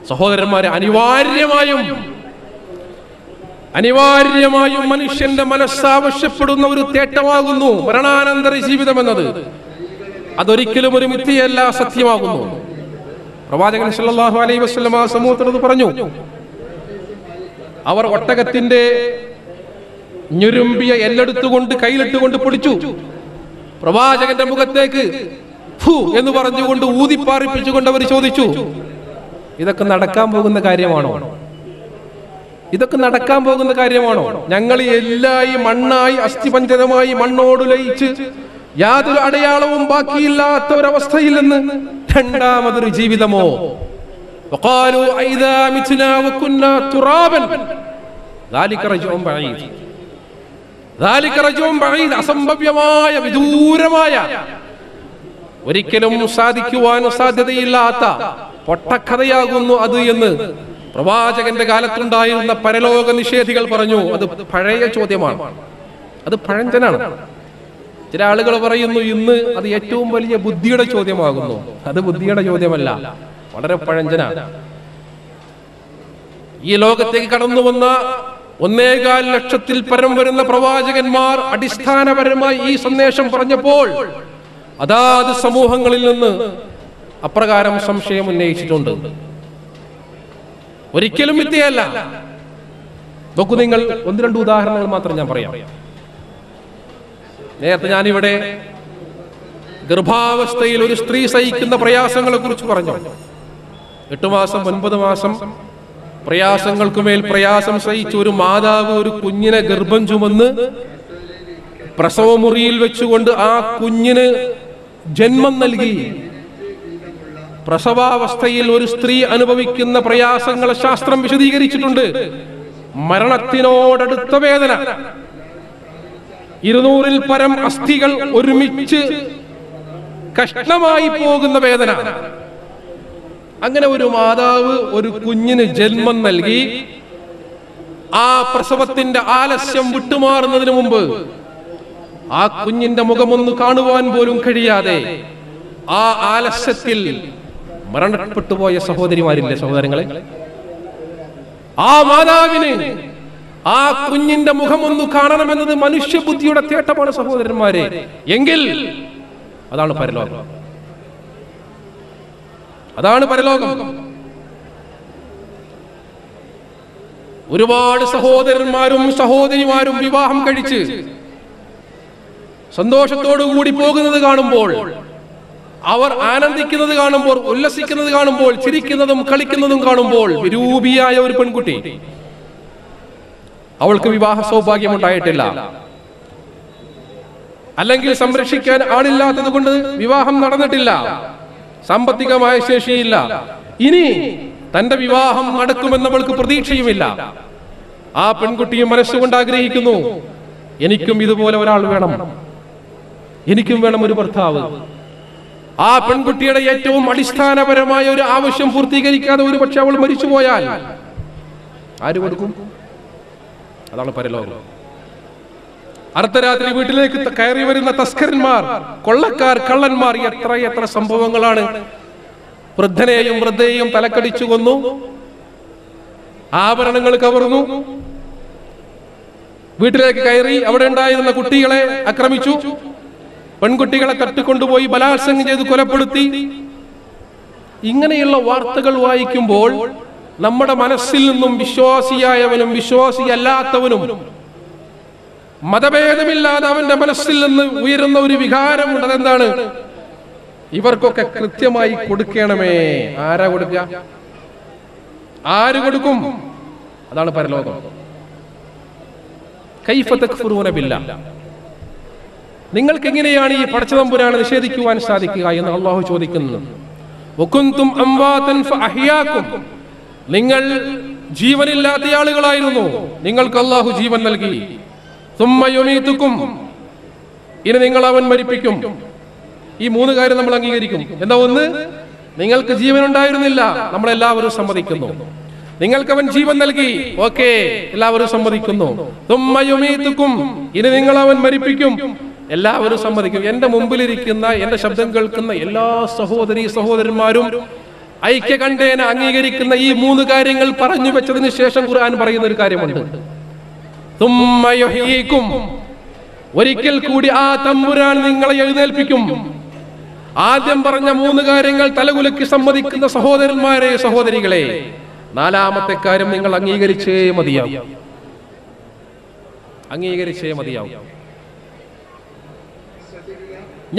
സഹോദരന്മാരെ, അനിവാര്യമായും മനുഷ്യന്റെ മനസ്സാവശ്യപ്പെടുന്ന ഒരു തേട്ടമാകുന്നു മരണാനന്തര ജീവിതം എന്നത്. അതൊരിക്കലും ഒരു മിഥ്യയല്ല, സത്യമാകുന്നു. പ്രവാചകൻ സല്ലല്ലാഹു അലൈഹി വസല്ലം ആ സമൂഹത്തോട് പറഞ്ഞു, അവർ ഒട്ടകത്തിന്റെ ഞുരുമ്പിയ എല്ലെടുത്തുകൊണ്ട് കയ്യിലിട്ടുകൊണ്ട് പൊടിച്ചു. പ്രവാചകന്റെ മുഖത്തേക്ക് ഫു എന്ന് പറഞ്ഞുകൊണ്ട് ഊതിപ്പാറിപ്പിച്ചുകൊണ്ട് അവർ ചോദിച്ചു, ഇതൊക്കെ നടക്കാൻ പോകുന്ന കാര്യമാണോ? ഞങ്ങൾ എല്ലാം ഈ മണ്ണായി അസ്ഥിപഞ്ജരമായി മണ്ണോട് ലയിച്ച് യാതൊരു അടയാളവും ബാക്കിയില്ലാത്ത ഒരവസ്ഥയിൽ നിന്ന് രണ്ടാമതൊരു ജീവിതമോ? അസംഭവ്യമായ വിദൂരമായ ഒരിക്കലും സാധിക്കുവാൻ സാധ്യതയില്ലാത്ത പൊട്ടക്കഥയാകുന്നു അത് എന്ന് പ്രവാചകന്റെ കാലത്തുണ്ടായിരുന്ന പരലോക നിഷേധികൾ പറഞ്ഞു. അത് പഴയ ചോദ്യമാണ്, അത് പഴഞ്ചനാണ്. ചില ആളുകൾ പറയുന്നു ഇന്ന് അത് ഏറ്റവും വലിയ ബുദ്ധിയുടെ ചോദ്യമാകുന്നു. അത് ബുദ്ധിയുടെ ചോദ്യമല്ല, വളരെ പഴഞ്ചനാണ്. ഈ ലോകത്തേക്ക് കടന്നു വന്ന 1.25 ലക്ഷത്തിൽ പരം വരുന്ന പ്രവാചകന്മാർ അടിസ്ഥാനപരമായി ഈ സന്ദേശം പറഞ്ഞപ്പോൾ അതാത് സമൂഹങ്ങളിൽ നിന്ന് അപ്രകാരം സംശയം ഉന്നയിച്ചിട്ടുണ്ട്. ഒരിക്കലും വിദ്യയല്ല. നോക്കൂ, നിങ്ങൾ 1-2 ഉദാഹരണങ്ങൾ മാത്രം ഞാൻ പറയാം. നേരത്തെ ഞാനിവിടെ ഗർഭാവസ്ഥയിൽ ഒരു സ്ത്രീ സഹിക്കുന്ന പ്രയാസങ്ങളെ കുറിച്ച് പറഞ്ഞു. 8 മാസം 9 മാസം പ്രയാസങ്ങൾക്കുമേൽ പ്രയാസം സഹിച്ച ഒരു മാതാവ് ഒരു കുഞ്ഞിനെ ഗർഭം ചുമന്ന് പ്രസവമുറിയിൽ വെച്ചുകൊണ്ട് ആ കുഞ്ഞിന് ജന്മം നൽകി. പ്രസവാവസ്ഥയിൽ ഒരു സ്ത്രീ അനുഭവിക്കുന്ന പ്രയാസങ്ങളെ ശാസ്ത്രം വിശദീകരിച്ചിട്ടുണ്ട്. മരണത്തിനോടടുത്ത വേദന, 200-ൽ പരം അസ്ഥികൾ ഒരുമിച്ച് കഷ്ണമായി പോകുന്ന വേദന. അങ്ങനെ ഒരു മാതാവ് ഒരു കുഞ്ഞിന് ജന്മം നൽകി. ആ പ്രസവത്തിന്റെ ആലസ്യം വിട്ടുമാറുന്നതിന് മുമ്പ് ആ കുഞ്ഞിന്റെ മുഖമൊന്ന് കാണുവാൻ പോലും കഴിയാതെ ആ ആലസ്യത്തിൽ മരണപ്പെട്ടുപോയ സഹോദരിമാരില്ലേ സഹോദരങ്ങളെ? ആ മാതാവിന് ആ കുഞ്ഞിന്റെ മുഖമൊന്നു കാണണമെന്നത് മനുഷ്യബുദ്ധിയുടെ തേട്ടമാണ് സഹോദരന്മാരെ. എങ്കിൽ അതാണ് പരലോകം, അതാണ് പരലോകം. ഒരുപാട് സഹോദരന്മാരും സഹോദരിമാരും വിവാഹം കഴിച്ച് സന്തോഷത്തോടു കൂടി പോകുന്നത് കാണുമ്പോൾ, അവർ ആനന്ദിക്കുന്നത് കാണുമ്പോൾ, ഉല്ലസിക്കുന്നത് കാണുമ്പോൾ, ചിരിക്കുന്നതും കളിക്കുന്നതും കാണുമ്പോൾ വിരൂപിയായ ഒരു പെൺകുട്ടി, അവൾക്ക് വിവാഹ സൗഭാഗ്യം ഉണ്ടായിട്ടില്ല, അല്ലെങ്കിൽ സംരക്ഷിക്കാൻ ആളില്ലാത്തത് കൊണ്ട് വിവാഹം നടന്നിട്ടില്ല, സാമ്പത്തികമായ ശേഷിയില്ല, ഇനി തന്റെ വിവാഹം നടക്കുമെന്നവൾക്ക് പ്രതീക്ഷയുമില്ല. ആ പെൺകുട്ടിയും മനസ്സുകൊണ്ട് ആഗ്രഹിക്കുന്നു, എനിക്കും ഇതുപോലെ ഒരാൾ വേണം, എനിക്കും വേണം ഒരു ഭർത്താവ്. ആ പെൺകുട്ടിയുടെ ഏറ്റവും അടിസ്ഥാനപരമായ ഒരു ആവശ്യം പൂർത്തീകരിക്കാതെ ഒരു പക്ഷെ അവൾ മരിച്ചുപോയാൽ ആര് കൊടുക്കും? അതാണ് പരലോകം. അർദ്ധരാത്രി വീട്ടിലേക്ക് കയറി വരുന്ന തസ്കരന്മാർ, കൊള്ളക്കാർ, കള്ളന്മാർ, എത്ര സംഭവങ്ങളാണ്. വൃദ്ധനെയും വൃദ്ധയെയും തലക്കടിച്ചു കൊന്നു, ആഭരണങ്ങൾ കവർന്നു, വീട്ടിലേക്ക് കയറി അവിടെ ഉണ്ടായിരുന്ന കുട്ടികളെ ആക്രമിച്ചു, പെൺകുട്ടികളെ തട്ടിക്കൊണ്ടുപോയി ബലാത്സംഗം ചെയ്ത് കൊലപ്പെടുത്തി. ഇങ്ങനെയുള്ള വാർത്തകൾ വായിക്കുമ്പോൾ നമ്മുടെ മനസ്സിൽ നിന്നും വിശ്വാസിയായവനും വിശ്വാസിയല്ലാത്തവനും മതഭേദമില്ലാതെ അവന്റെ മനസ്സിൽ നിന്ന് ഉയരുന്ന ഒരു വികാരമുണ്ട്. അതെന്താണ്? ഇവർക്കൊക്കെ കൃത്യമായി കൊടുക്കണമേ. ആരാ കൊടുക്കുക? ആര് കൊടുക്കും? അതാണ് പരലോകം. കൈഫ തക്ഫുറൂന ബില്ലാഹ്, നിങ്ങൾക്ക് എങ്ങനെയാണ് ഈ പടച്ചതമ്പുരാനെ നിഷേധിക്കുവാൻ സാധിക്കുക എന്ന് അല്ലാഹു ചോദിക്കുന്നു. വകുൻതും അംവാതൻ ഫഅഹ്യാകും, നിങ്ങൾ ജീവനില്ലാത്ത ആളുകളായിരുന്നു, നിങ്ങൾക്ക് അല്ലാഹു ജീവൻ നൽകി. സുമ്മ യുമീതുക്കും, ഇനി നിങ്ങൾ അവൻ മരിപ്പിക്കും. ഈ 3 കാര്യം നമ്മൾ അംഗീകരിക്കും. എന്താ? ഒന്ന്, നിങ്ങൾക്ക് ജീവൻ ഉണ്ടായിരുന്നില്ല, നമ്മളെല്ലാവരും സമ്മതിക്കുന്നു. നിങ്ങൾക്ക് അവൻ ജീവൻ നൽകി, ഓക്കെ, എല്ലാവരും സമ്മതിക്കുന്നു. സുമ്മ യുമീതുക്കും, ഇനി നിങ്ങൾ അവൻ മരിപ്പിക്കും, എല്ലാവരും സമ്മതിക്കും. എന്റെ മുമ്പിലിരിക്കുന്ന, എന്റെ ശബ്ദം കേൾക്കുന്ന എല്ലാ സഹോദരീ സഹോദരന്മാരും ഐക്യകണ്ഠേന അംഗീകരിക്കുന്ന ഈ 3 കാര്യങ്ങൾ പറഞ്ഞു വെച്ചതിന് ശേഷം ഖുർആൻ പറയുന്ന ഒരു കാര്യമുണ്ട്. സുമ്മ യുഹ്യീകും, ഒരിക്കൽ കൂടി ആ തമ്പുരാൻ നിങ്ങളെ എഴുന്നേൽപ്പിക്കും. ആദ്യം പറഞ്ഞ 3 കാര്യങ്ങൾ തലകുലുക്കി സമ്മതിക്കുന്ന സഹോദരന്മാരെ, സഹോദരികളെ, 4ാമത്തെ കാര്യം നിങ്ങൾ അംഗീകരിച്ചേ മതിയാവും, അംഗീകരിച്ചേ മതിയാവും.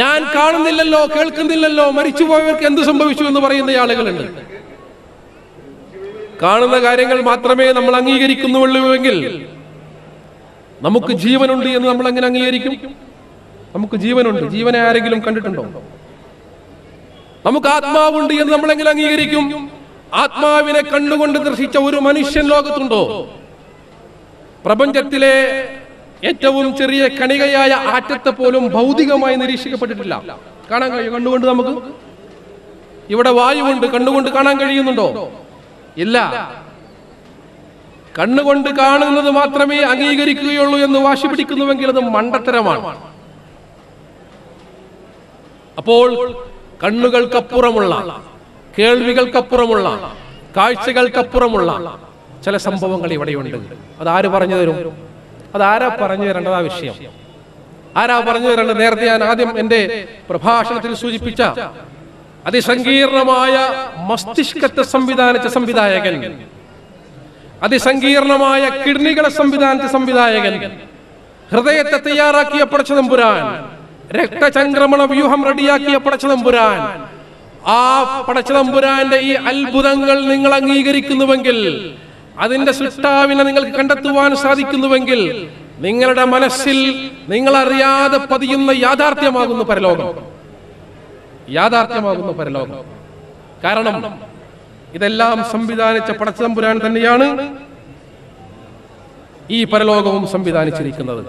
ഞാൻ കാണുന്നില്ലല്ലോ, കേൾക്കുന്നില്ലല്ലോ, മരിച്ചുപോയവർക്ക് എന്ത് സംഭവിച്ചു എന്ന് പറയുന്ന ആളുകളുണ്ട്. കാണുന്ന കാര്യങ്ങൾ മാത്രമേ നമ്മൾ അംഗീകരിക്കുന്നുള്ളൂവെങ്കിൽ നമുക്ക് ജീവനുണ്ട് എന്ന് നമ്മൾ എങ്ങനെ അംഗീകരിക്കും? നമുക്ക് ജീവനുണ്ട്, ജീവനെ ആരെങ്കിലും കണ്ടിട്ടുണ്ടോ? നമുക്ക് ആത്മാവുണ്ട് എന്ന് നമ്മൾ എങ്ങനെ അംഗീകരിക്കും? ആത്മാവിനെ കണ്ണുകൊണ്ട് ദർശിച്ച ഒരു മനുഷ്യൻ ലോകത്തുണ്ടോ? പ്രപഞ്ചത്തിലെ ഏറ്റവും ചെറിയ കണികയായ ആറ്റത്തെ പോലും ഭൗതികമായി നിരീക്ഷിക്കപ്പെട്ടിട്ടില്ല. കാണാൻ കഴിയും കണ്ടുകൊണ്ട് നമുക്ക്? ഇവിടെ വായുവുണ്ട്, കണ്ണുകൊണ്ട് കാണാൻ കഴിയുന്നുണ്ടോ? ഇല്ല. കണ്ണുകൊണ്ട് കാണുന്നത് മാത്രമേ അംഗീകരിക്കുകയുള്ളൂ എന്ന് വാശി പിടിക്കുന്നുവെങ്കിൽ അത് മണ്ടത്തരമാണ്. അപ്പോൾ കണ്ണുകൾക്കപ്പുറമുള്ള, കേൾവികൾക്കപ്പുറമുള്ള, കാഴ്ചകൾക്കപ്പുറമുള്ള ചില സംഭവങ്ങൾ ഇവിടെയുണ്ട്. അതാര് പറഞ്ഞു തരും? അതാരാ പറഞ്ഞു തരേണ്ടത്? ആ വിഷയം ആരാ പറഞ്ഞു തരേണ്ടത്? നേരത്തെ ഞാൻ ആദ്യം എന്റെ പ്രഭാഷണത്തിൽ സൂചിപ്പിച്ച അതിസങ്കീർണമായ മസ്തിഷ്കത്തെ സംവിധാനിച്ച സംവിധായകൻ, അതിസങ്കീർണമായ കിഡ്നികളെ സംവിധാനിച്ച സംവിധായകൻ, ഹൃദയത്തെ തയ്യാറാക്കിയ പടച്ചതമ്പുരാൻ, രക്തചംക്രമണ വ്യൂഹം റെഡിയാക്കിയ പടച്ചതമ്പുരാൻ, ആ പടച്ചതമ്പുരാന്റെ ഈ അത്ഭുതങ്ങൾ നിങ്ങൾ അംഗീകരിക്കുന്നുവെങ്കിൽ, അതിന്റെ സൃഷ്ടാവിനെ നിങ്ങൾക്ക് കണ്ടെത്തുവാൻ സാധിക്കുന്നുവെങ്കിൽ, നിങ്ങളുടെ മനസ്സിൽ നിങ്ങൾ അറിയാതെ പതിയുന്ന യാഥാർത്ഥ്യമാകുന്നു പരലോകം. യാഥാർത്ഥ്യമാകുന്നു പരലോകം. കാരണം ഇതെല്ലാം സംവിധാനിച്ച പടച്ചതമ്പുരാൻ തന്നെയാണ് ഈ പരലോകവും സംവിധാനിച്ചിരിക്കുന്നത്.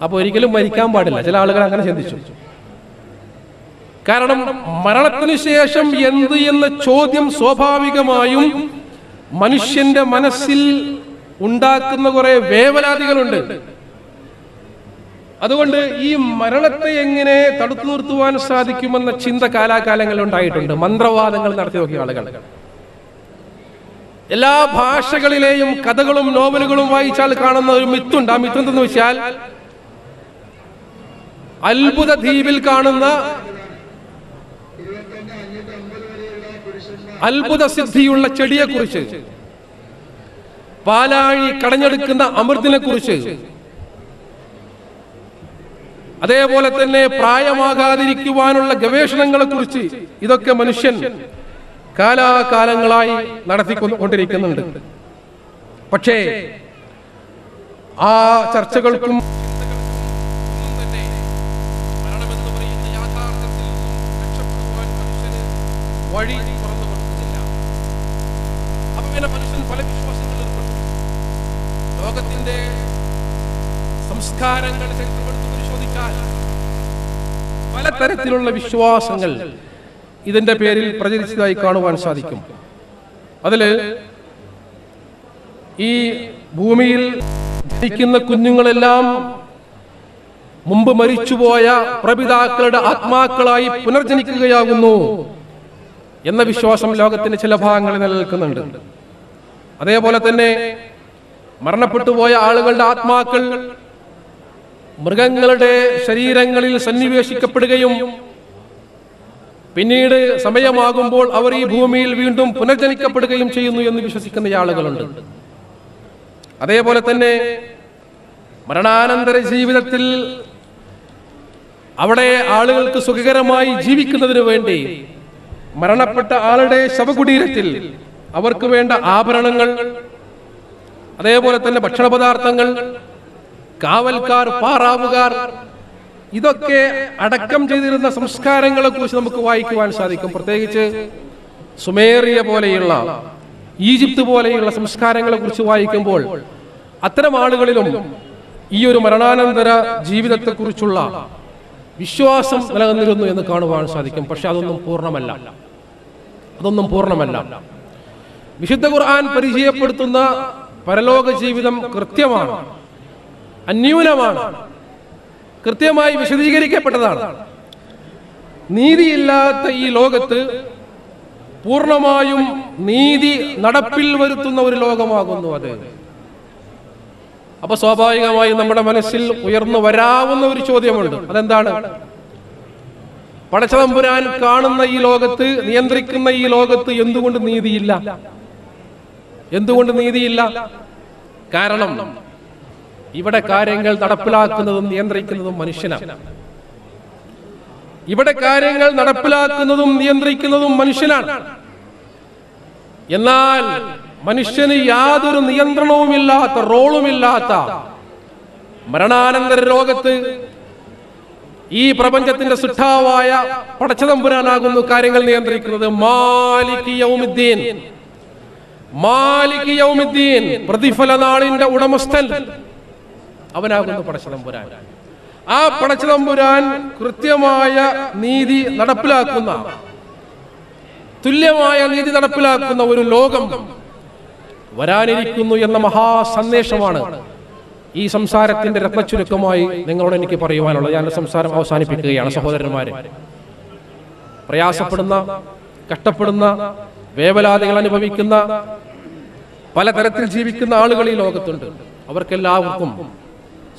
അപ്പൊ ഒരിക്കലും മരിക്കാൻ പാടില്ല. ചില ആളുകൾ അങ്ങനെ ചിന്തിച്ചു. കാരണം മരണത്തിന് ശേഷം എന്ത് എന്ന ചോദ്യം സ്വാഭാവികമായും മനുഷ്യന്റെ മനസ്സിൽ ഉണ്ടാക്കുന്ന കുറെ വേവലാതികളുണ്ട്. അതുകൊണ്ട് ഈ മരണത്തെ എങ്ങനെ തടുത്തു നിർത്തുവാൻ സാധിക്കുമെന്ന ചിന്ത കാലാകാലങ്ങളിൽ ഉണ്ടായിട്ടുണ്ട്. മന്ത്രവാദങ്ങൾ നടത്തി നോക്കിയ ആളുകൾ. എല്ലാ ഭാഷകളിലെയും കഥകളും നോവലുകളും വായിച്ചാൽ കാണുന്ന ഒരു മിത്തുണ്ട്. ആ മിത്ത് എന്തെന്ന് വെച്ചാൽ, അത്ഭുത ദ്വീപിൽ കാണുന്ന അത്ഭുത സിദ്ധിയുള്ള ചെടിയെ കുറിച്ച്, പാലാഴി കടഞ്ഞെടുക്കുന്ന അമൃതിനെ കുറിച്ച്, അതേപോലെ തന്നെ പ്രായമാകാതിരിക്കുവാനുള്ള ഗവേഷണങ്ങളെ കുറിച്ച്, ഇതൊക്കെ മനുഷ്യൻ കാലാകാലങ്ങളായി നടത്തിക്കൊണ്ടിരിക്കുന്നുണ്ട്. പക്ഷേ ആ ചർച്ചകൾക്കും വഴി തുറന്നു കൊടുക്കുന്നില്ല. അപ്പൊ പിന്നെ മനുഷ്യൻ പല വിശ്വാസങ്ങൾ ഏർപ്പെടും. ലോകത്തിന്റെ സംസ്കാരങ്ങൾ ചരിത്രമെടുത്ത് പരിശോധിച്ചാൽ പലതരത്തിലുള്ള വിശ്വാസങ്ങൾ ഇതിന്റെ പേരിൽ പ്രചരിച്ചതായി കാണുവാൻ സാധിക്കും. അതില് ഈ ഭൂമിയിൽ ജനിക്കുന്ന കുഞ്ഞുങ്ങളെല്ലാം മുമ്പ് മരിച്ചുപോയ പ്രപിതാക്കളുടെ ആത്മാക്കളായി പുനർജനിക്കുകയാകുന്നു എന്ന വിശ്വാസം ലോകത്തിന്റെ ചില ഭാഗങ്ങളിൽ നിലനിൽക്കുന്നുണ്ട്. അതേപോലെ തന്നെ മരണപ്പെട്ടുപോയ ആളുകളുടെ ആത്മാക്കൾ മൃഗങ്ങളുടെ ശരീരങ്ങളിൽ സന്നിവേശിക്കപ്പെടുകയും പിന്നീട് സമയമാകുമ്പോൾ അവർ ഈ ഭൂമിയിൽ വീണ്ടും പുനർജനിക്കപ്പെടുകയും ചെയ്യുന്നു എന്ന് വിശ്വസിക്കുന്ന ആളുകളുണ്ട്. അതേപോലെ തന്നെ മരണാനന്തര ജീവിതത്തിൽ അവിടെ ആളുകൾക്ക് സുഖകരമായി ജീവിക്കുന്നതിന് വേണ്ടി മരണപ്പെട്ട ആളുടെ ശവകുടീരത്തിൽ അവർക്ക് വേണ്ട ആഭരണങ്ങൾ, അതേപോലെ തന്നെ ഭക്ഷണപദാർത്ഥങ്ങൾ, കാവൽക്കാർ, പാറാവുകാർ, ഇതൊക്കെ അടക്കം ചെയ്തിരുന്ന സംസ്കാരങ്ങളെ കുറിച്ച് നമുക്ക് വായിക്കുവാൻ സാധിക്കും. പ്രത്യേകിച്ച് സുമേറിയ പോലെയുള്ള, ഈജിപ്ത് പോലെയുള്ള സംസ്കാരങ്ങളെ കുറിച്ച് വായിക്കുമ്പോൾ അത്തരം ആളുകളിലും ഈ ഒരു മരണാനന്തര ജീവിതത്തെക്കുറിച്ചുള്ള വിശ്വാസം നിലനിന്നിരുന്നു എന്ന് കാണുവാൻ സാധിക്കും. പക്ഷെ അതൊന്നും പൂർണ്ണമല്ല. വിശുദ്ധ ഖുർആൻ പരിചയപ്പെടുത്തുന്ന പരലോക ജീവിതം കൃത്യമാണ്, അന്യൂനമാണ്, കൃത്യമായി വിശദീകരിക്കപ്പെട്ടതാണ്. നീതിയില്ലാത്ത ഈ ലോകത്ത് പൂർണ്ണമായും നീതി നടപ്പിൽ വരുത്തുന്ന ഒരു ലോകമാകുന്നു അത്. അപ്പൊ സ്വാഭാവികമായും നമ്മുടെ മനസ്സിൽ ഉയർന്നു വരാവുന്ന ഒരു ചോദ്യമുണ്ട്. അതെന്താണ്? പടച്ചതമ്പുരാൻ കാണുന്ന ഈ ലോകത്ത്, നിയന്ത്രിക്കുന്ന ഈ ലോകത്ത് എന്തുകൊണ്ട് നീതിയില്ല? കാരണം ഇവിടെ കാര്യങ്ങൾ നടപ്പിലാക്കുന്നതും നിയന്ത്രിക്കുന്നതും മനുഷ്യനാണ്. എന്നാൽ മനുഷ്യന് യാതൊരു നിയന്ത്രണവുമില്ലാത്ത, റോളുമില്ലാത്ത മരണാനന്തര ലോകത്ത് ഈ പ്രപഞ്ചത്തിന്റെ സൃഷ്ടാവായ പടച്ചതമ്പുരാനാകുന്നു കാര്യങ്ങൾ നിയന്ത്രിക്കുന്നത്. മാലിക് യൗമിദ്ദീൻ, മാലിക് യൗമിദ്ദീൻ, പ്രതിഫല നാളിന്റെ ഉടമസ്ഥൻ അവനാകുന്നു പടച്ചതമ്പുരാൻ. ആ പടച്ചതമ്പുരാൻ കൃത്യമായ നീതി നടപ്പിലാക്കുന്ന, തുല്യമായ നീതി നടപ്പിലാക്കുന്ന ഒരു ലോകം വരാനിരിക്കുന്നു എന്ന മഹാസന്ദേശമാണ് ഈ സംസാരത്തിന്റെ രത്നച്ചുരുക്കമായി നിങ്ങളോട് എനിക്ക് പറയുവാനുള്ളത്. ഞാൻ സംസാരം അവസാനിപ്പിക്കുകയാണ്. സഹോദരന്മാരെ, പ്രയാസപ്പെടുന്ന, കഷ്ടപ്പെടുന്ന, വേവലാതികൾ അനുഭവിക്കുന്ന, പലതരത്തിൽ ജീവിക്കുന്ന ആളുകൾ ഈ ലോകത്തുണ്ട്. അവർക്കെല്ലാവർക്കും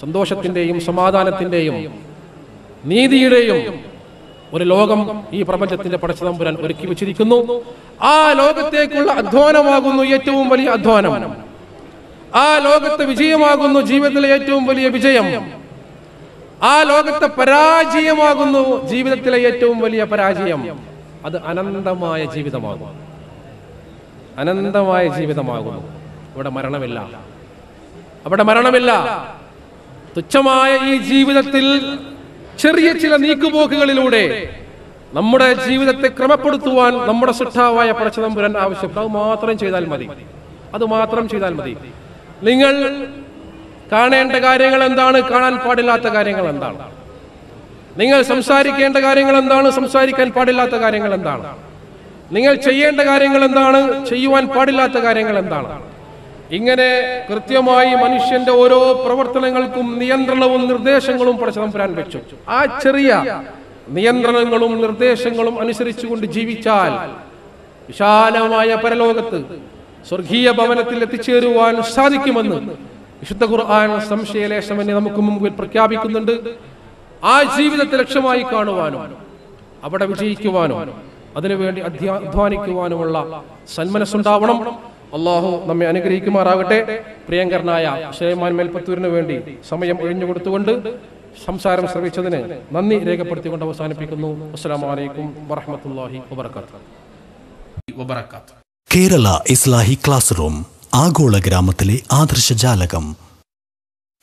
സന്തോഷത്തിന്റെയും സമാധാനത്തിന്റെയും നീതിയുടെയും ഒരു ലോകം ഈ പ്രപഞ്ചത്തിന്റെ പടച്ചതമ്പുരാൻ ഒരുക്കി വെച്ചിരിക്കുന്നു. ആ ലോകത്തേക്കുള്ള അധ്വാനമാകുന്നു ഏറ്റവും വലിയ അധ്വാനം. ആ ലോകത്തെ വിജയമാകുന്നു ജീവിതത്തിലെ ഏറ്റവും വലിയ വിജയം. ആ ലോകത്തെ പരാജയമാകുന്നു ജീവിതത്തിലെ ഏറ്റവും വലിയ പരാജയം. അത് അനന്തമായ ജീവിതമാകും. അനന്തമായ ജീവിതമാകുന്നു. ഇവിടെ മരണമില്ല, അവിടെ മരണമില്ല. തുച്ഛമായ ഈ ജീവിതത്തിൽ ചെറിയ ചില നീക്കുപോക്കുകളിലൂടെ നമ്മുടെ ജീവിതത്തെ ക്രമപ്പെടുത്തുവാൻ നമ്മുടെ സൃഷ്ടാവായ പടച്ചതമ്പുരാൻ ആവശ്യപ്പെട്ടു. അത് മാത്രം ചെയ്താൽ മതി. അത് മാത്രം ചെയ്താൽ മതി. നിങ്ങൾ കാണേണ്ട കാര്യങ്ങൾ എന്താണ്, കാണാൻ പാടില്ലാത്ത കാര്യങ്ങൾ എന്താണ്, നിങ്ങൾ സംസാരിക്കേണ്ട കാര്യങ്ങൾ എന്താണ്, സംസാരിക്കാൻ പാടില്ലാത്ത കാര്യങ്ങൾ എന്താണ്, നിങ്ങൾ ചെയ്യേണ്ട കാര്യങ്ങൾ എന്താണ്, ചെയ്യുവാൻ പാടില്ലാത്ത കാര്യങ്ങൾ എന്താണ്. ഇങ്ങനെ കൃത്യമായി മനുഷ്യന്റെ ഓരോ പ്രവർത്തനങ്ങൾക്കും നിയന്ത്രണവും നിർദ്ദേശങ്ങളും പടച്ചതമ്പുരാൻ വെച്ചു. ആ ചെറിയ നിയന്ത്രണങ്ങളും നിർദ്ദേശങ്ങളും അനുസരിച്ചുകൊണ്ട് ജീവിച്ചാൽ വിശാലമായ പരലോകത്ത് സ്വർഗീയ ഭവനത്തിൽ എത്തിച്ചേരുവാൻ സാധിക്കുമെന്ന് വിശുദ്ധ ഖുർആൻ സംശയലേശമെന്നെ നമുക്ക് മുമ്പിൽ പ്രഖ്യാപിക്കുന്നുണ്ട്. ആ ജീവിതത്തെ ലക്ഷ്യമായി കാണുവാനും അവിടെ വിജയിക്കുവാനും അതിനുവേണ്ടി അധ്വാനിക്കുവാനുമുള്ള സന്മനസ്സുണ്ടാവണം. അള്ളാഹു നമ്മെ അനുഗ്രഹിക്കുമാറാകട്ടെ. പ്രിയങ്കരനായ സുലൈമാൻ മേൽപ്പത്തൂരിന് വേണ്ടി സമയം ഒഴിഞ്ഞുകൊടുത്തുകൊണ്ട് സംസാരം ശ്രവിച്ചതിന് നന്ദി രേഖപ്പെടുത്തിക്കൊണ്ട് അവസാനിപ്പിക്കുന്നു. അസ്സലാമു അലൈക്കും വറഹ്മത്തുള്ളാഹി വബറകാതുഹു. കേരള ഇസ്ലാഹി ക്ലാസ് റൂം ആഗോള ഗ്രാമത്തിലെ ആദർശജാലകം.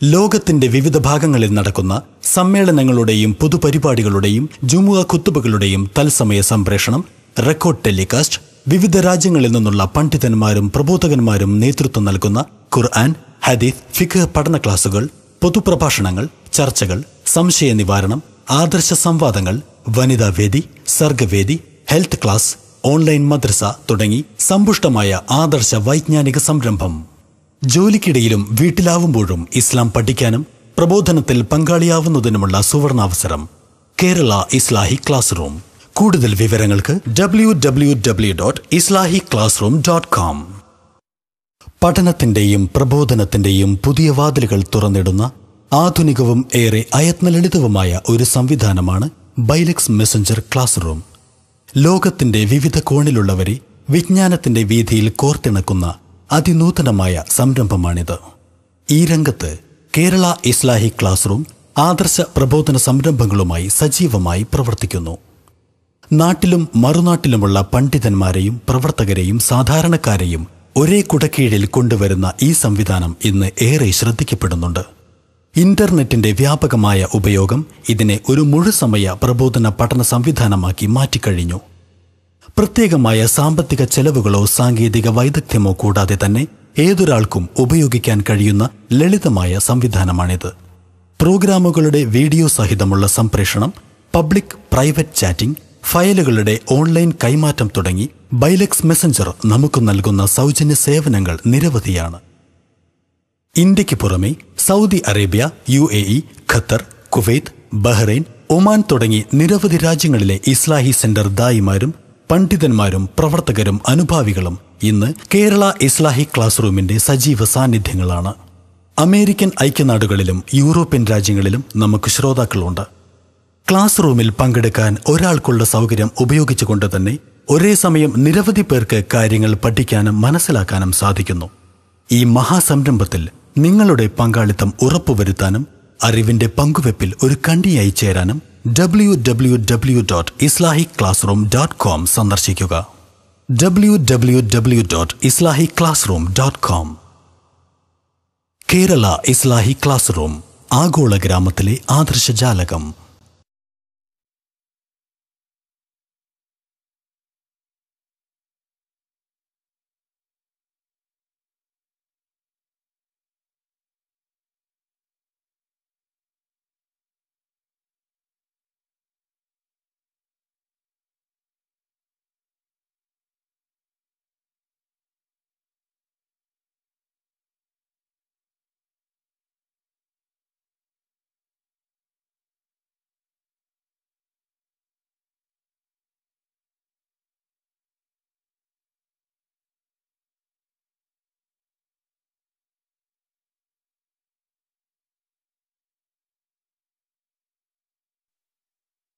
ലോകത്തിന്റെ വിവിധ ഭാഗങ്ങളിൽ നടക്കുന്ന സമ്മേളനങ്ങളുടെയും പൊതുപരിപാടികളുടെയും ജുമുഅ ഖുത്ബകളുടെയും തത്സമയ സംപ്രേഷണം, റെക്കോർഡ് ടെലികാസ്റ്റ്, വിവിധ രാജ്യങ്ങളിൽ നിന്നുള്ള പണ്ഡിതന്മാരും പ്രബോധകന്മാരും നേതൃത്വം നൽകുന്ന ഖുർആൻ, ഹദീസ്, ഫിഖ് പഠന ക്ലാസുകൾ, പൊതുപ്രഭാഷണങ്ങൾ, ചർച്ചകൾ, സംശയ നിവാരണം, ആദർശ സംവാദങ്ങൾ, വനിതാവേദി, സർഗവേദി, ഹെൽത്ത് ക്ലാസ്, ഓൺലൈൻ മദ്രസ തുടങ്ങി സമ്പുഷ്ടമായ ആദർശ വൈജ്ഞാനിക സംരംഭം. ജോലിക്കിടയിലും വീട്ടിലാവുമ്പോഴും ഇസ്ലാം പഠിക്കാനും പ്രബോധനത്തിൽ പങ്കാളിയാവുന്നതിനുമുള്ള സുവർണാവസരം. കേരള ഇസ്ലാഹി ക്ലാസ് റൂം. കൂടുതൽ വിവരങ്ങൾക്ക് www.islahiclassroom.com. പഠനത്തിന്റെയും പ്രബോധനത്തിന്റെയും പുതിയ വാതിലുകൾ തുറന്നിടുന്ന ആധുനികവും ഏറെ അയത്നലളിതവുമായ ഒരു സംവിധാനമാണ് ബൈലക്സ് മെസഞ്ചർ ക്ലാസ് റൂം. ലോകത്തിന്റെ വിവിധ കോണിലുള്ളവരെ വിജ്ഞാനത്തിന്റെ വീഥിയിൽ കോർത്തിണക്കുന്ന അതിനൂതനമായ സംരംഭമാണിത്. ഈ രംഗത്ത് കേരള ഇസ്ലാഹി ക്ലാസ് റൂം ആദർശ പ്രബോധന സംരംഭങ്ങളുമായി സജീവമായി പ്രവർത്തിക്കുന്നു. നാട്ടിലും മറുനാട്ടിലുമുള്ള പണ്ഡിതന്മാരെയും പ്രവർത്തകരെയും സാധാരണക്കാരെയും ഒരേ കുടക്കീഴിൽ കൊണ്ടുവരുന്ന ഈ സംവിധാനം ഇന്ന് ഏറെ ശ്രദ്ധിക്കപ്പെടുന്നുണ്ട്. ഇന്റർനെറ്റിന്റെ വ്യാപകമായ ഉപയോഗം ഇതിനെ ഒരു മുഴുസമയ പ്രബോധന പഠന സംവിധാനമാക്കി മാറ്റിക്കഴിഞ്ഞു. പ്രത്യേകമായ സാമ്പത്തിക ചെലവുകളോ സാങ്കേതിക വൈദഗ്ധ്യമോ കൂടാതെ തന്നെ ഏതൊരാൾക്കും ഉപയോഗിക്കാൻ കഴിയുന്ന ലളിതമായ സംവിധാനമാണിത്. പ്രോഗ്രാമുകളുടെ വീഡിയോ സഹിതമുള്ള സംപ്രേഷണം, പബ്ലിക് പ്രൈവറ്റ് ചാറ്റിംഗ്, ഫയലുകളുടെ ഓൺലൈൻ കൈമാറ്റം തുടങ്ങി ബൈലക്സ് മെസഞ്ചർ നമുക്ക് നൽകുന്ന സൗജന്യ സേവനങ്ങൾ നിരവധിയാണ്. ഇന്ത്യക്ക് പുറമെ Saudi Arabia, UAE, Qatar, Kuwait, Bahrain, Oman തുടങ്ങി നിരവധി രാജ്യങ്ങളിലെ ഇസ്ലാഹി സെന്റർ ദായിമാരും പണ്ഡിതന്മാരും പ്രവർത്തകരും അനുഭാവികളും ഇന്ന് കേരള ഇസ്ലാഹി ക്ലാസ് റൂമിന്റെ സജീവ സാന്നിധ്യങ്ങളാണ്. അമേരിക്കൻ ഐക്യനാടുകളിലും യൂറോപ്യൻ രാജ്യങ്ങളിലും നമുക്ക് ശ്രോതാക്കളുണ്ട്. ക്ലാസ് റൂമിൽ പങ്കെടുക്കാൻ ഒരാൾക്കുള്ള സൗകര്യം ഉപയോഗിച്ചുകൊണ്ട് തന്നെ ഒരേ സമയം നിരവധി പേർക്ക് കാര്യങ്ങൾ പഠിക്കാനും മനസ്സിലാക്കാനും സാധിക്കുന്നു. ഈ മഹാസംരംഭത്തിൽ നിങ്ങളുടെ പങ്കാളിത്തം ഉറപ്പുവരുത്താനും അറിവിന്റെ പങ്കുവെപ്പിൽ ഒരു കണ്ണിയായി ചേരാനും www.islahiclassroom.com സന്ദർശിക്കുക. www.islahiclassroom.com. കേരള ഇസ്ലാഹി ക്ലാസ് റൂം ആഗോള ഗ്രാമത്തിലെ ആദർശജാലകം.